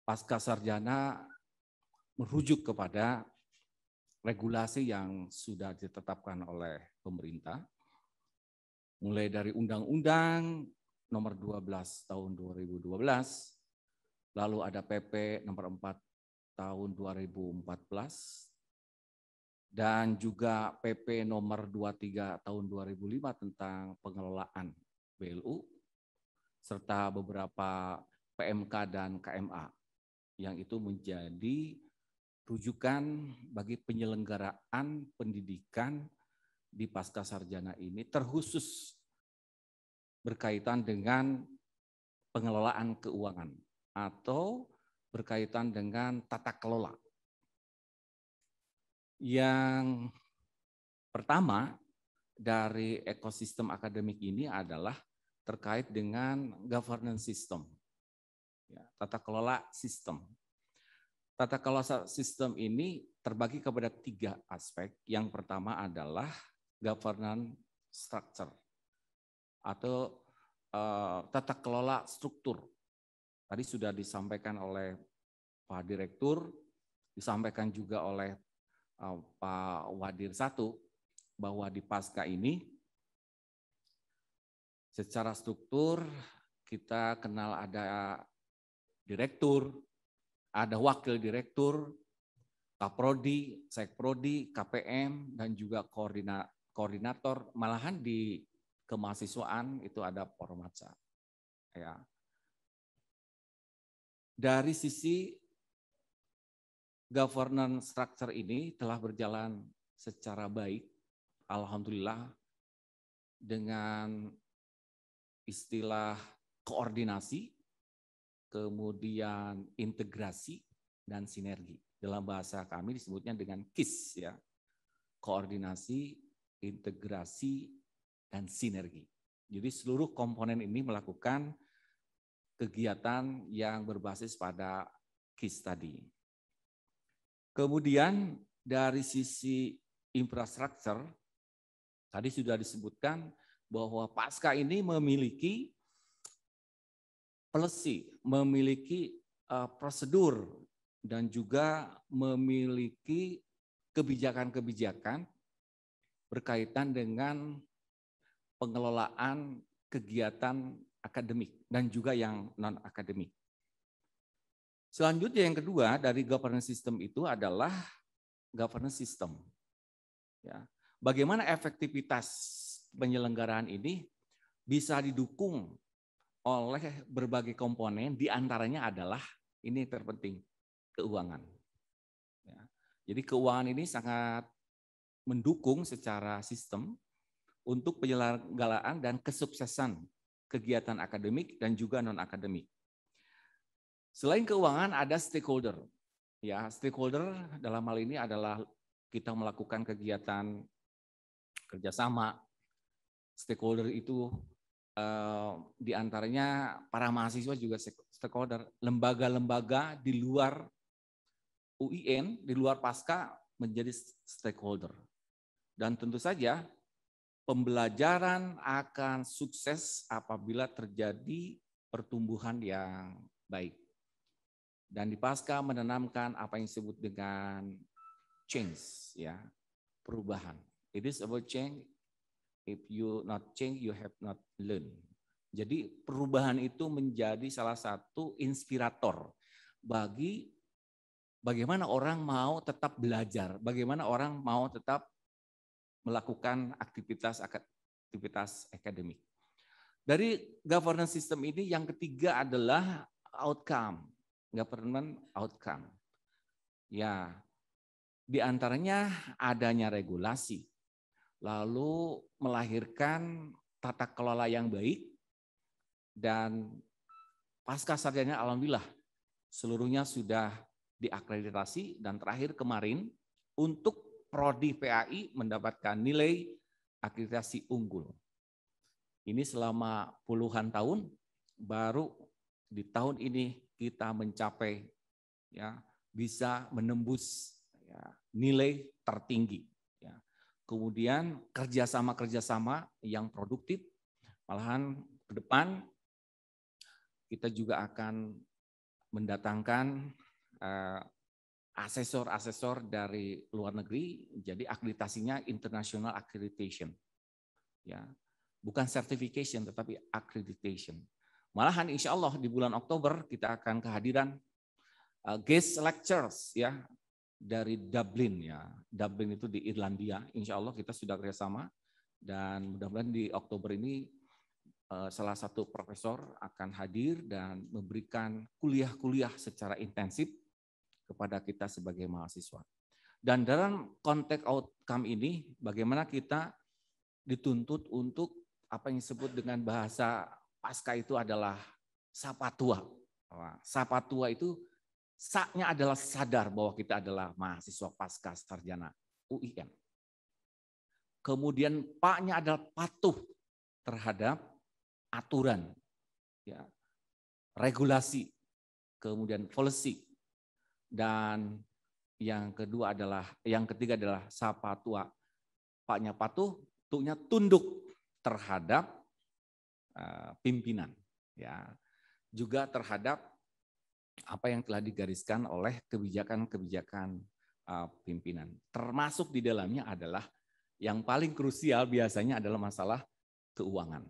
pasca sarjana merujuk kepada regulasi yang sudah ditetapkan oleh pemerintah, mulai dari Undang-Undang Nomor 12 Tahun 2012, lalu ada PP Nomor 4 Tahun 2014, dan juga PP Nomor 23 Tahun 2005 tentang pengelolaan BLU, serta beberapa PMK dan KMA, yang itu menjadi rujukan bagi penyelenggaraan pendidikan di pasca sarjana ini, terkhusus berkaitan dengan pengelolaan keuangan atau berkaitan dengan tata kelola. Yang pertama dari ekosistem akademik ini adalah terkait dengan governance system, ya, tata kelola sistem. Tata kelola sistem ini terbagi kepada 3 aspek. Yang pertama adalah governance structure atau tata kelola struktur. Tadi sudah disampaikan oleh Pak Direktur, disampaikan juga oleh Pak Wadir 1, bahwa di pasca ini secara struktur kita kenal ada direktur, ada wakil direktur, Kaprodi, Sekprodi, KPM, dan juga koordinator. Malahan di kemahasiswaan itu ada Pormaca. Ya. Dari sisi governance structure ini telah berjalan secara baik, alhamdulillah, dengan istilah koordinasi, kemudian integrasi, dan sinergi. Dalam bahasa kami disebutnya dengan KIS, ya, koordinasi, integrasi, dan sinergi. Jadi seluruh komponen ini melakukan kegiatan yang berbasis pada KIS tadi. Kemudian dari sisi infrastruktur, Tadi sudah disebutkan bahwa pasca ini memiliki policy, memiliki prosedur, dan juga memiliki kebijakan-kebijakan berkaitan dengan pengelolaan kegiatan akademik dan juga yang non-akademik. Selanjutnya yang kedua dari governance system itu adalah governance system. Ya. Bagaimana efektivitas penyelenggaraan ini bisa didukung oleh berbagai komponen, diantaranya adalah, ini terpenting, keuangan. Ya. Jadi keuangan ini sangat mendukung secara sistem untuk penyelenggaraan dan kesuksesan kegiatan akademik dan juga non-akademik. Selain keuangan ada stakeholder. Ya, stakeholder dalam hal ini adalah kita melakukan kegiatan kerjasama. Stakeholder itu diantaranya para mahasiswa juga stakeholder, lembaga-lembaga di luar UIN, di luar Pasca menjadi stakeholder. Dan tentu saja pembelajaran akan sukses apabila terjadi pertumbuhan yang baik. Dan di Pasca menanamkan apa yang disebut dengan change, ya, perubahan. It is about change. If you not change, you have not learn. Jadi perubahan itu menjadi salah satu inspirator bagi bagaimana orang mau tetap belajar, bagaimana orang mau tetap melakukan aktivitas akademik. Dari governance system ini yang ketiga adalah outcome, government outcome. Ya, di antaranya adanya regulasi, lalu melahirkan tata kelola yang baik, dan pasca sarjana alhamdulillah seluruhnya sudah diakreditasi, dan terakhir kemarin untuk Prodi PAI mendapatkan nilai akreditasi unggul. Ini selama puluhan tahun, baru di tahun ini kita mencapai, ya, bisa menembus, ya, nilai tertinggi. Ya. Kemudian kerjasama yang produktif, malahan ke depan kita juga akan mendatangkan asesor-asesor dari luar negeri, jadi akreditasinya international accreditation. Ya, bukan certification tetapi accreditation. Malahan insya Allah di bulan Oktober kita akan kehadiran guest lectures, ya, dari Dublin, ya. Dublin itu di Irlandia. Insya Allah kita sudah kerjasama, dan mudah-mudahan di Oktober ini salah satu profesor akan hadir dan memberikan kuliah-kuliah secara intensif kepada kita sebagai mahasiswa. Dan dalam konteks outcome ini, bagaimana kita dituntut untuk apa yang disebut dengan bahasa Pasca itu adalah sapatua. Sapatua itu saknya adalah sadar bahwa kita adalah mahasiswa Pasca sarjana UIN. Kemudian paknya adalah patuh terhadap aturan, ya, regulasi, kemudian policy. Dan yang ketiga adalah sapatua. Paknya patuh, tuknya tunduk terhadap pimpinan, ya. Juga terhadap apa yang telah digariskan oleh kebijakan-kebijakan pimpinan. Termasuk di dalamnya adalah yang paling krusial biasanya adalah masalah keuangan.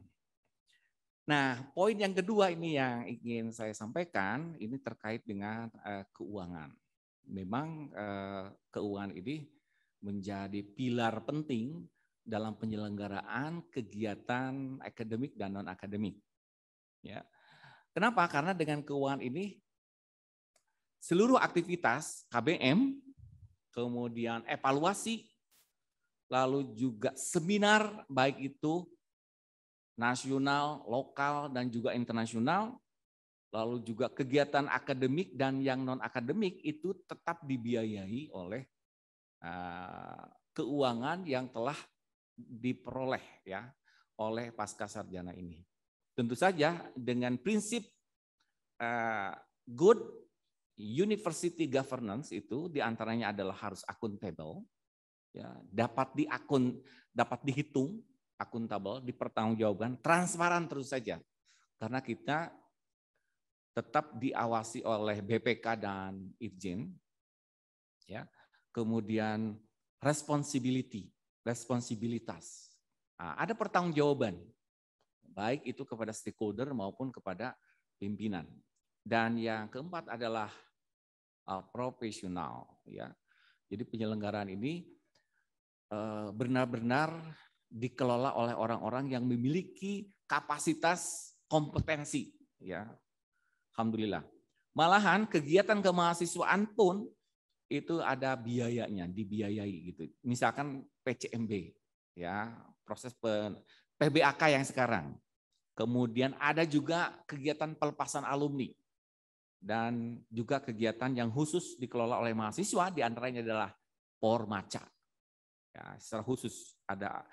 Nah, poin yang kedua ini yang ingin saya sampaikan, ini terkait dengan keuangan. Memang keuangan ini menjadi pilar penting dalam penyelenggaraan kegiatan akademik dan non-akademik. Ya. Kenapa? Karena dengan keuangan ini seluruh aktivitas KBM, kemudian evaluasi, lalu juga seminar, baik itu nasional, lokal, dan juga internasional, lalu juga kegiatan akademik dan yang non-akademik itu tetap dibiayai oleh keuangan yang telah diperoleh, ya, oleh pasca sarjana ini. Tentu saja dengan prinsip good university governance itu diantaranya adalah harus akuntabel, ya, dapat dihitung, akuntabel, dipertanggungjawabkan, transparan terus saja. Karena kita tetap diawasi oleh BPK dan Irjen, ya. Kemudian responsibilitas. Nah, ada pertanggungjawaban, baik itu kepada stakeholder maupun kepada pimpinan. Dan yang keempat adalah profesional, ya. Jadi penyelenggaraan ini benar-benar dikelola oleh orang-orang yang memiliki kapasitas kompetensi, ya. Alhamdulillah. Malahan kegiatan kemahasiswaan pun itu ada biayanya, dibiayai gitu. Misalkan PCMB, ya, proses PBAK yang sekarang. Kemudian ada juga kegiatan pelepasan alumni dan juga kegiatan yang khusus dikelola oleh mahasiswa, diantaranya adalah Pormaca. Ya, secara khusus ada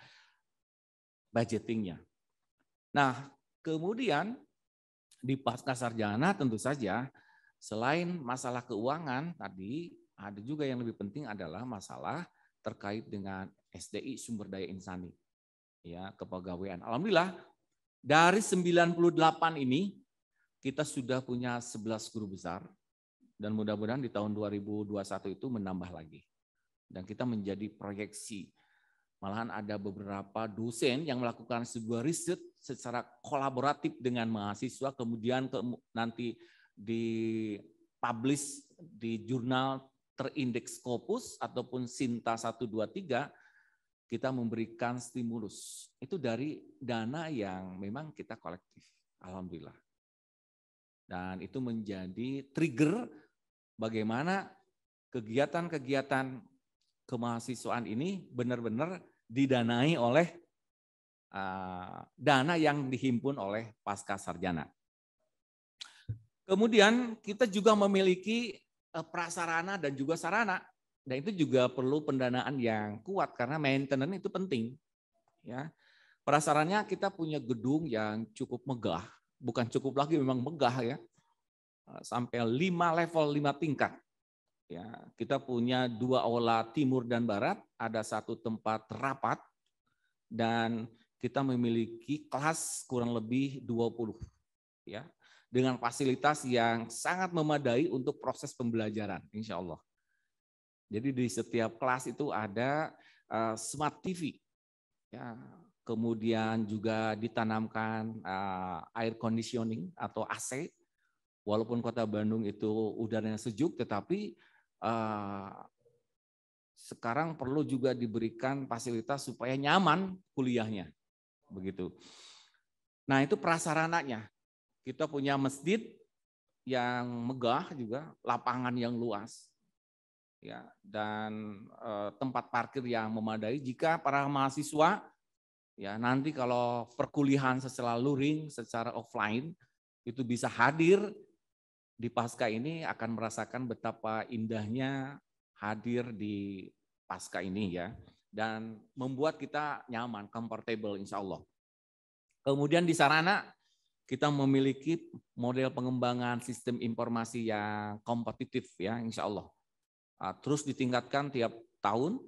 budgetingnya. Nah, kemudian di Pascasarjana tentu saja selain masalah keuangan tadi, ada juga yang lebih penting adalah masalah terkait dengan SDI, sumber daya insani, ya, kepegawaian. Alhamdulillah dari 98 ini kita sudah punya 11 guru besar dan mudah-mudahan di tahun 2021 itu menambah lagi. Dan kita menjadi proyeksi. Malahan ada beberapa dosen yang melakukan sebuah riset secara kolaboratif dengan mahasiswa, kemudian nanti dipublish di jurnal terindeks Scopus ataupun Sinta 123, kita memberikan stimulus. Itu dari dana yang memang kita kolektif. Alhamdulillah. Dan itu menjadi trigger bagaimana kegiatan-kegiatan kemahasiswaan ini benar-benar didanai oleh dana yang dihimpun oleh Pascasarjana. Kemudian kita juga memiliki prasarana dan juga sarana. Dan itu juga perlu pendanaan yang kuat karena maintenance itu penting. Ya. Prasarannya kita punya gedung yang cukup megah, bukan cukup lagi memang megah ya. Sampai 5 level, 5 tingkat. Ya, kita punya 2 aula timur dan barat, ada 1 tempat rapat, dan kita memiliki kelas kurang lebih 20, ya, dengan fasilitas yang sangat memadai untuk proses pembelajaran, insya Allah. Jadi di setiap kelas itu ada smart TV, ya, kemudian juga ditanamkan air conditioning atau AC. Walaupun kota Bandung itu udaranya sejuk, tetapi sekarang perlu juga diberikan fasilitas supaya nyaman kuliahnya, begitu. Nah itu prasarananya. Kita punya masjid yang megah juga, lapangan yang luas, ya, dan tempat parkir yang memadai. Jika para mahasiswa, ya, nanti kalau perkuliahan secara luring, secara offline, itu bisa hadir di Pasca ini, akan merasakan betapa indahnya hadir di Pasca ini, ya, dan membuat kita nyaman, comfortable, insya Allah. Kemudian di sarana kita memiliki model pengembangan sistem informasi yang kompetitif, ya, insya Allah. Terus ditingkatkan tiap tahun.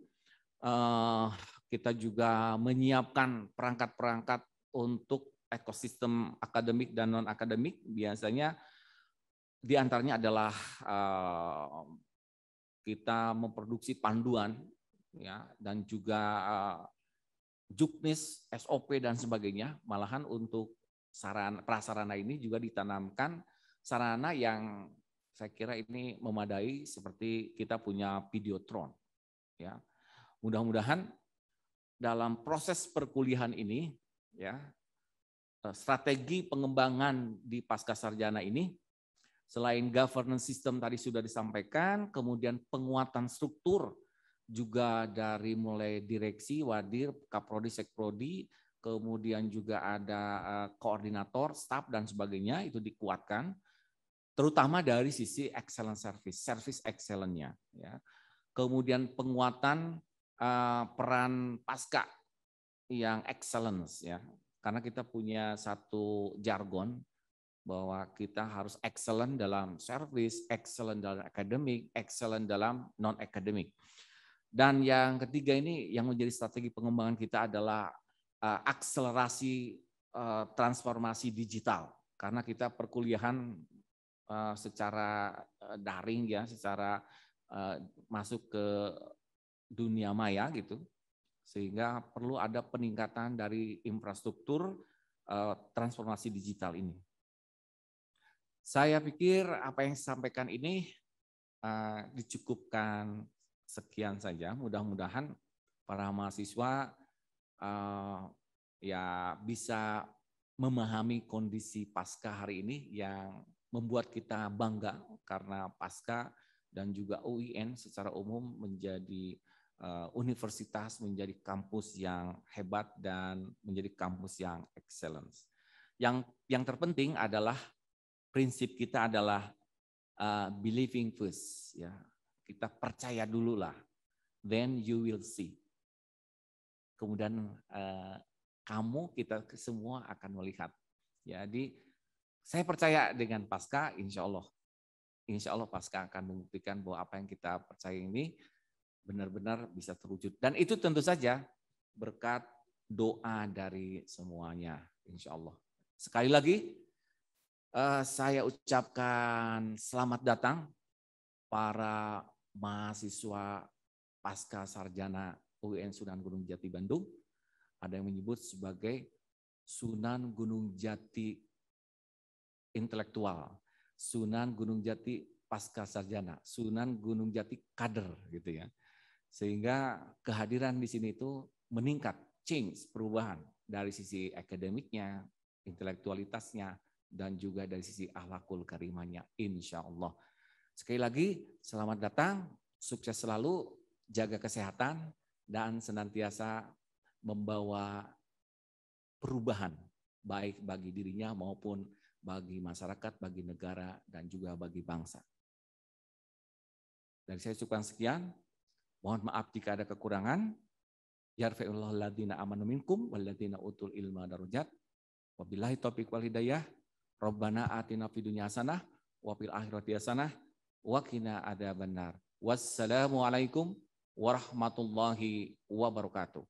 Kita juga menyiapkan perangkat-perangkat untuk ekosistem akademik dan non akademik. Biasanya di antaranya adalah kita memproduksi panduan, ya, dan juga juknis, SOP dan sebagainya. Malahan untuk prasarana ini juga ditanamkan sarana yang saya kira ini memadai, seperti kita punya Videotron, ya. Mudah-mudahan dalam proses perkuliahan ini, ya, strategi pengembangan di Pascasarjana ini, selain governance system tadi sudah disampaikan, kemudian penguatan struktur juga dari mulai direksi, wadir, kaprodi, sekprodi, kemudian juga ada koordinator, staf dan sebagainya, itu dikuatkan, terutama dari sisi excellent service excellent-nya, ya. Kemudian penguatan peran Pasca yang excellence, ya, karena kita punya satu jargon bahwa kita harus excellent dalam service, excellent dalam akademik, excellent dalam non-akademik. Dan yang ketiga ini yang menjadi strategi pengembangan kita adalah akselerasi transformasi digital, karena kita perkuliahan secara daring ya, secara masuk ke dunia maya gitu, sehingga perlu ada peningkatan dari infrastruktur transformasi digital ini. Saya pikir apa yang saya sampaikan ini dicukupkan sekian saja. Mudah-mudahan para mahasiswa ya bisa memahami kondisi pasca hari ini yang membuat kita bangga, karena pasca dan juga UIN secara umum menjadi universitas, menjadi kampus yang hebat dan menjadi kampus yang excellence. Yang terpenting adalah prinsip kita adalah believing first, ya. Kita percaya dulu lah, then you will see. Kemudian kita semua akan melihat. Jadi saya percaya dengan pasca, insya Allah pasca akan membuktikan bahwa apa yang kita percaya ini benar-benar bisa terwujud. Dan itu tentu saja berkat doa dari semuanya, insya Allah. Sekali lagi saya ucapkan selamat datang para mahasiswa pasca sarjana UIN Sunan Gunung Jati Bandung. Ada yang menyebut sebagai Sunan Gunung Jati intelektual, Sunan Gunung Jati pasca sarjana, Sunan Gunung Jati kader gitu ya. Sehingga kehadiran di sini itu meningkat, change, perubahan dari sisi akademiknya, intelektualitasnya, dan juga dari sisi akhlakul karimahnya, insya Allah. Sekali lagi, selamat datang, sukses selalu, jaga kesehatan, dan senantiasa membawa perubahan, baik bagi dirinya maupun bagi masyarakat, bagi negara, dan juga bagi bangsa. Dari saya cukupkan sekian, mohon maaf jika ada kekurangan. Yarfa'illahu alladziina aamanu minkum walladziina utul ilma darajat. Wabillahi taufiq wal hidayah. Rabbana atina fid dunya hasanah wa fil akhirati hasanah wa qina adzabannar. Wassalamualaikum warahmatullahi wabarakatuh.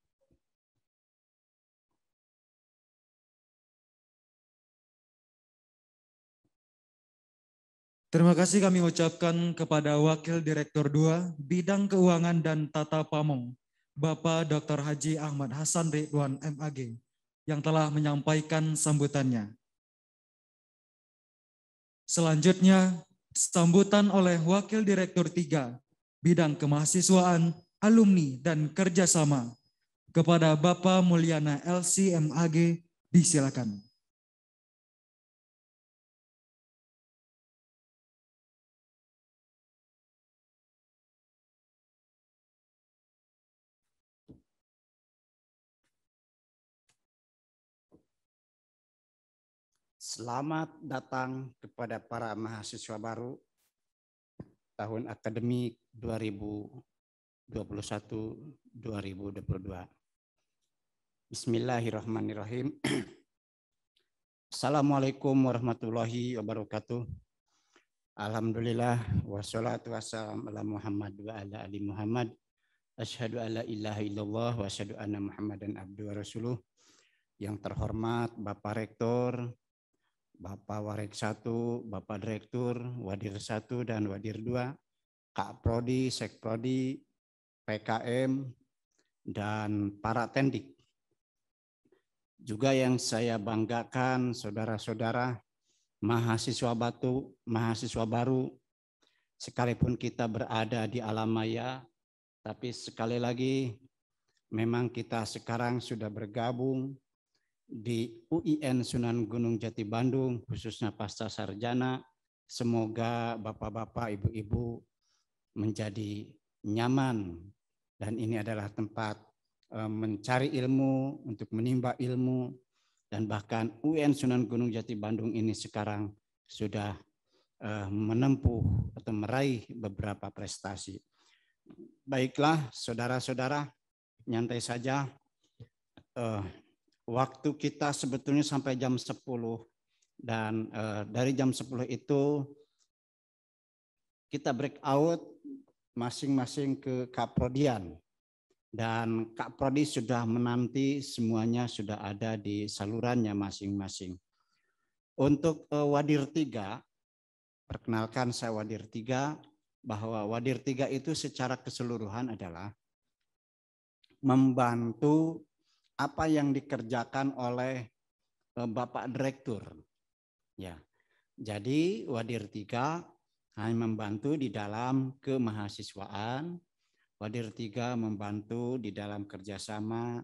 Terima kasih kami ucapkan kepada Wakil Direktur 2 Bidang Keuangan dan Tata Pamong, Bapak Dr. Haji Ahmad Hasan Ridwan MAG, yang telah menyampaikan sambutannya. Selanjutnya, sambutan oleh Wakil Direktur 3 Bidang Kemahasiswaan, Alumni, dan Kerjasama kepada Bapak Mulyana LC MAG, disilakan. Selamat datang kepada para mahasiswa baru tahun akademik 2021-2022. Bismillahirrahmanirrahim. Assalamualaikum warahmatullahi wabarakatuh. Alhamdulillah wassalatu wassalamu ala Muhammad wa ala ali Muhammad. Asyhadu an la ilaha illallah wa asyhadu anna Muhammadan abduhu wa rasuluh. Yang terhormat Bapak Rektor, Bapak Warek 1, Bapak Direktur, Wadir 1 dan Wadir 2, Kak Prodi, Sek Prodi, PKM, dan para tendik. Juga yang saya banggakan saudara-saudara mahasiswa baru, sekalipun kita berada di alam maya, tapi sekali lagi memang kita sekarang sudah bergabung di UIN Sunan Gunung Jati Bandung, khususnya pasca sarjana. Semoga bapak-bapak, ibu-ibu menjadi nyaman, dan ini adalah tempat mencari ilmu, untuk menimba ilmu, dan bahkan UIN Sunan Gunung Jati Bandung ini sekarang sudah menempuh atau meraih beberapa prestasi. Baiklah saudara-saudara, nyantai saja. Waktu kita sebetulnya sampai jam 10, dan dari jam 10 itu kita break out masing-masing ke Kaprodian. Dan Kak Prodi sudah menanti, semuanya sudah ada di salurannya masing-masing. Untuk Wadir 3, perkenalkan saya Wadir 3, bahwa Wadir 3 itu secara keseluruhan adalah membantu apa yang dikerjakan oleh Bapak Direktur. Ya. Jadi Wadir 3 hanya membantu di dalam kemahasiswaan, Wadir 3 membantu di dalam kerjasama,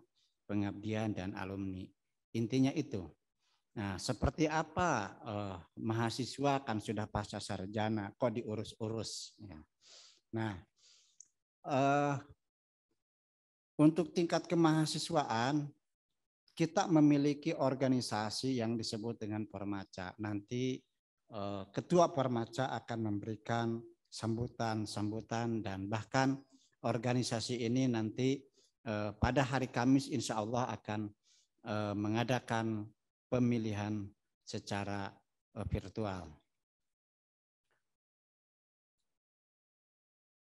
pengabdian, dan alumni. Intinya itu. Nah, seperti apa mahasiswa kan sudah pasca sarjana, kok diurus-urus. Ya. Nah, untuk tingkat kemahasiswaan, kita memiliki organisasi yang disebut dengan Pormaca. Nanti Ketua Pormaca akan memberikan sambutan dan bahkan organisasi ini nanti pada hari Kamis insya Allah akan mengadakan pemilihan secara virtual.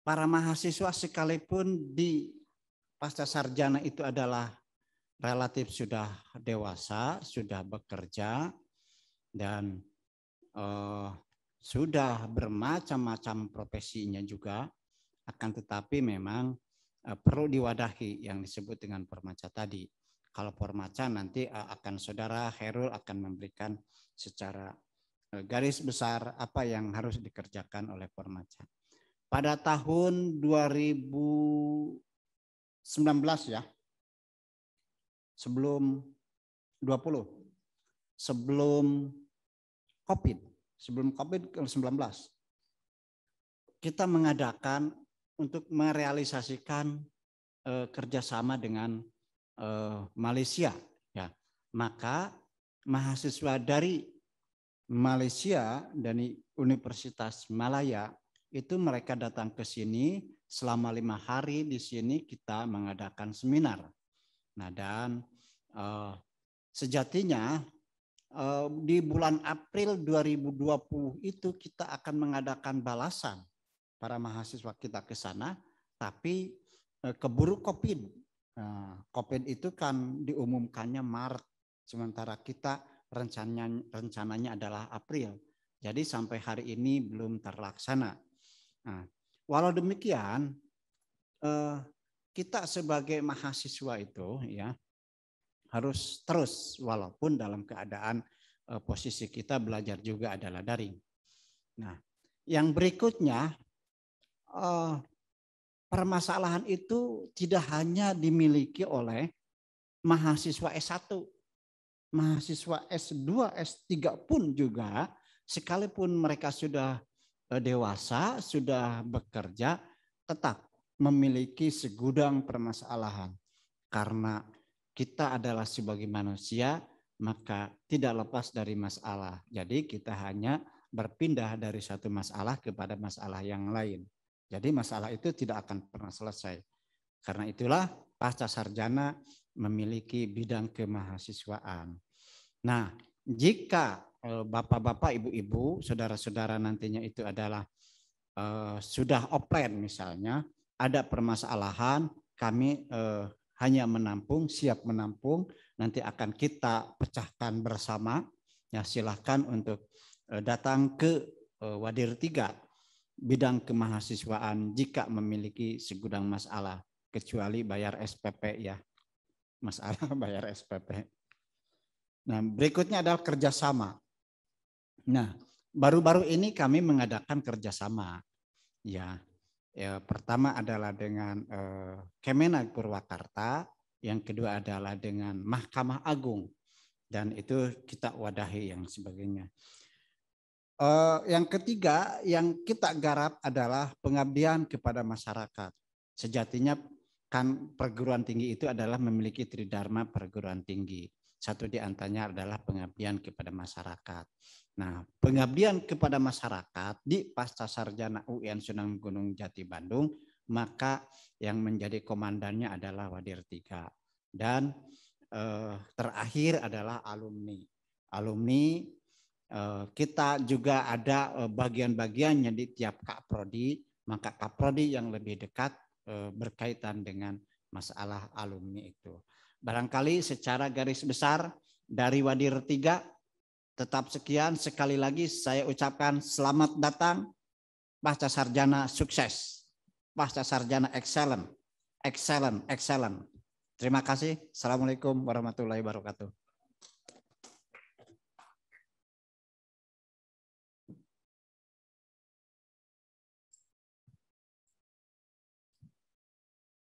Para mahasiswa sekalipun di pasca sarjana itu adalah relatif sudah dewasa, sudah bekerja, dan sudah bermacam-macam profesinya juga. Akan tetapi memang perlu diwadahi yang disebut dengan Pormaca tadi. Kalau Pormaca nanti akan saudara Khairul akan memberikan secara garis besar apa yang harus dikerjakan oleh Pormaca. Pada tahun 2019 ya, sebelum COVID-19, kita mengadakan untuk merealisasikan kerjasama dengan Malaysia. Ya. Maka mahasiswa dari Malaysia dari Universitas Malaya itu mereka datang ke sini selama 5 hari. Di sini kita mengadakan seminar. Nah, dan sejatinya di bulan April 2020 itu kita akan mengadakan balasan para mahasiswa kita ke sana, tapi keburu COVID. COVID itu kan diumumkannya Maret, sementara kita rencananya adalah April. Jadi sampai hari ini belum terlaksana. Nah, walau demikian, kita sebagai mahasiswa itu ya harus terus, walaupun dalam keadaan posisi kita belajar juga adalah daring. Nah, yang berikutnya, permasalahan itu tidak hanya dimiliki oleh mahasiswa S1, mahasiswa S2, S3 pun juga, sekalipun mereka sudah dewasa, sudah bekerja, tetap memiliki segudang permasalahan. Karena kita adalah sebagai manusia, maka tidak lepas dari masalah. Jadi kita hanya berpindah dari satu masalah kepada masalah yang lain. Jadi masalah itu tidak akan pernah selesai. Karena itulah pasca sarjana memiliki bidang kemahasiswaan. Nah, jika bapak-bapak, ibu-ibu, saudara-saudara nantinya itu adalah sudah offline misalnya, ada permasalahan, kami hanya menampung, siap menampung, nanti akan kita pecahkan bersama. Ya, silahkan untuk datang ke Wadir 3 bidang kemahasiswaan jika memiliki segudang masalah, kecuali bayar SPP ya, masalah bayar SPP. Nah, berikutnya adalah kerjasama. Nah, baru-baru ini kami mengadakan kerjasama. Ya, pertama adalah dengan Kemenag Purwakarta, yang kedua adalah dengan Mahkamah Agung, dan itu kita wadahi yang sebagainya. Yang ketiga yang kita garap adalah pengabdian kepada masyarakat. Sejatinya kan perguruan tinggi itu adalah memiliki tridharma perguruan tinggi. Satu di antaranya adalah pengabdian kepada masyarakat. Nah, pengabdian kepada masyarakat di pasca sarjana UIN Sunan Gunung Jati Bandung, maka yang menjadi komandannya adalah Wadir 3. Dan terakhir adalah alumni. Kita juga ada bagian-bagiannya di tiap Kak Prodi, maka kaprodi yang lebih dekat berkaitan dengan masalah alumni itu. Barangkali secara garis besar dari Wadir 3 tetap sekian. Sekali lagi saya ucapkan selamat datang Pasca Sarjana sukses, Pasca Sarjana excellent, excellent, excellent. Terima kasih. Assalamualaikum warahmatullahi wabarakatuh.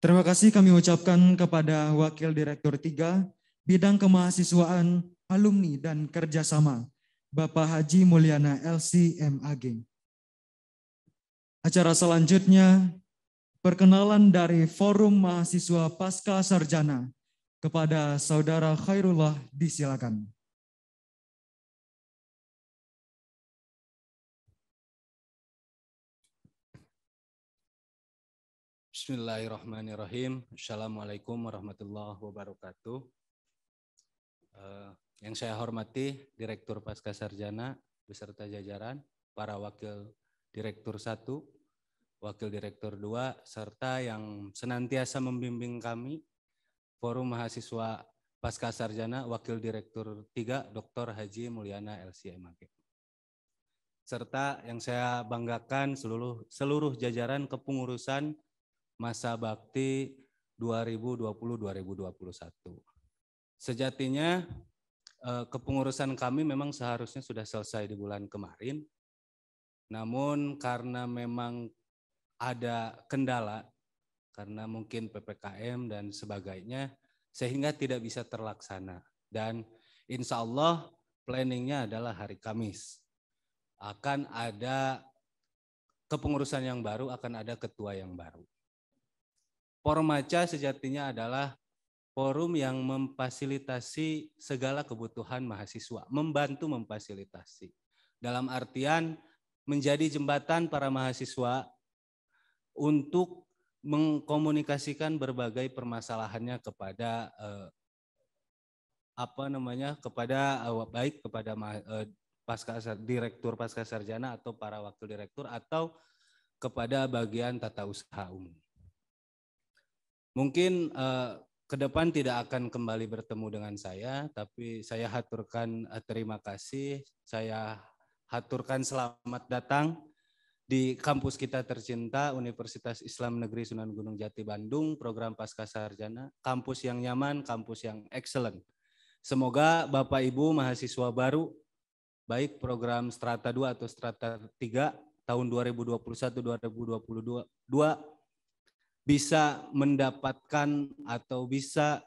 Terima kasih kami ucapkan kepada Wakil Direktur 3 Bidang Kemahasiswaan, Alumni dan Kerjasama, Bapak Haji Mulyana LC MAG. Acara selanjutnya, perkenalan dari Forum Mahasiswa Pasca Sarjana kepada Saudara Khairullah, disilakan. Bismillahirrahmanirrahim. Assalamualaikum warahmatullahi wabarakatuh. Yang saya hormati Direktur Pasca Sarjana beserta jajaran, para Wakil Direktur 1, Wakil Direktur 2, serta yang senantiasa membimbing kami, Forum Mahasiswa Pasca Sarjana, Wakil Direktur 3, Dr. Haji Mulyana LCMAG. Serta yang saya banggakan seluruh jajaran kepengurusan masa bakti 2020-2021. Sejatinya kepengurusan kami memang seharusnya sudah selesai di bulan kemarin, namun karena memang ada kendala, karena mungkin PPKM dan sebagainya, sehingga tidak bisa terlaksana. Dan insya Allah planningnya adalah hari Kamis. Akan ada kepengurusan yang baru, akan ada ketua yang baru. Formaca sejatinya adalah forum yang memfasilitasi segala kebutuhan mahasiswa, membantu memfasilitasi. Dalam artian menjadi jembatan para mahasiswa untuk mengkomunikasikan berbagai permasalahannya kepada baik kepada direktur pasca sarjana atau para wakil direktur atau kepada bagian tata usaha umum. Mungkin ke depan tidak akan kembali bertemu dengan saya, tapi saya haturkan terima kasih, saya haturkan selamat datang di kampus kita tercinta, Universitas Islam Negeri Sunan Gunung Jati Bandung, program Pasca Sarjana, kampus yang nyaman, kampus yang excellent. Semoga Bapak Ibu mahasiswa baru, baik program Strata 2 atau Strata 3 tahun 2021-2022, bisa mendapatkan atau bisa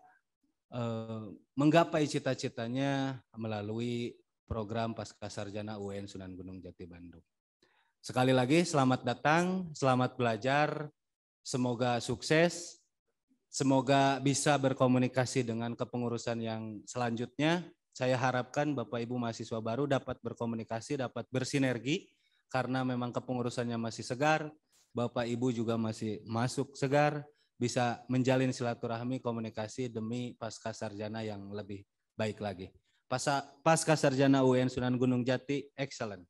menggapai cita-citanya melalui program Pasca Sarjana UIN Sunan Gunung Jati Bandung. Sekali lagi selamat datang, selamat belajar, semoga sukses, semoga bisa berkomunikasi dengan kepengurusan yang selanjutnya. Saya harapkan Bapak Ibu mahasiswa baru dapat berkomunikasi, dapat bersinergi, karena memang kepengurusannya masih segar, Bapak Ibu juga masih masuk segar, bisa menjalin silaturahmi komunikasi demi pasca sarjana yang lebih baik lagi. Pasca sarjana UIN Sunan Gunung Jati excellent.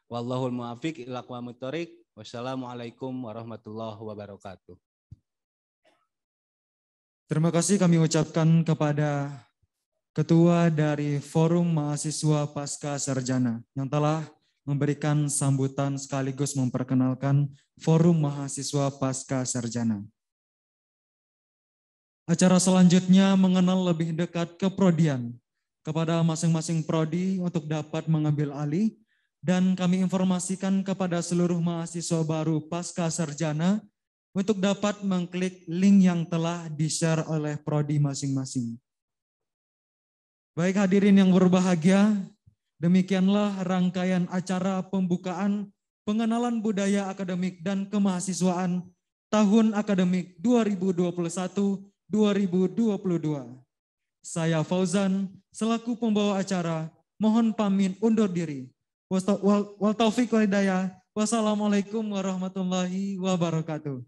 Wallahul muwaffiq ila aqwamit thoriq. Wassalamualaikum warahmatullahi wabarakatuh. Terima kasih kami ucapkan kepada Ketua dari Forum Mahasiswa Pasca Sarjana yang telah memberikan sambutan sekaligus memperkenalkan Forum Mahasiswa Pasca Sarjana. Acara selanjutnya mengenal lebih dekat keprodian kepada masing-masing prodi untuk dapat mengambil alih, dan kami informasikan kepada seluruh mahasiswa baru Pasca Sarjana untuk dapat mengklik link yang telah di-share oleh prodi masing-masing. Baik hadirin yang berbahagia, demikianlah rangkaian acara pembukaan pengenalan budaya akademik dan kemahasiswaan tahun akademik 2021-2022. Saya Fauzan, selaku pembawa acara, mohon pamit undur diri. Wal taufiq wal hidayah. Wassalamualaikum warahmatullahi wabarakatuh.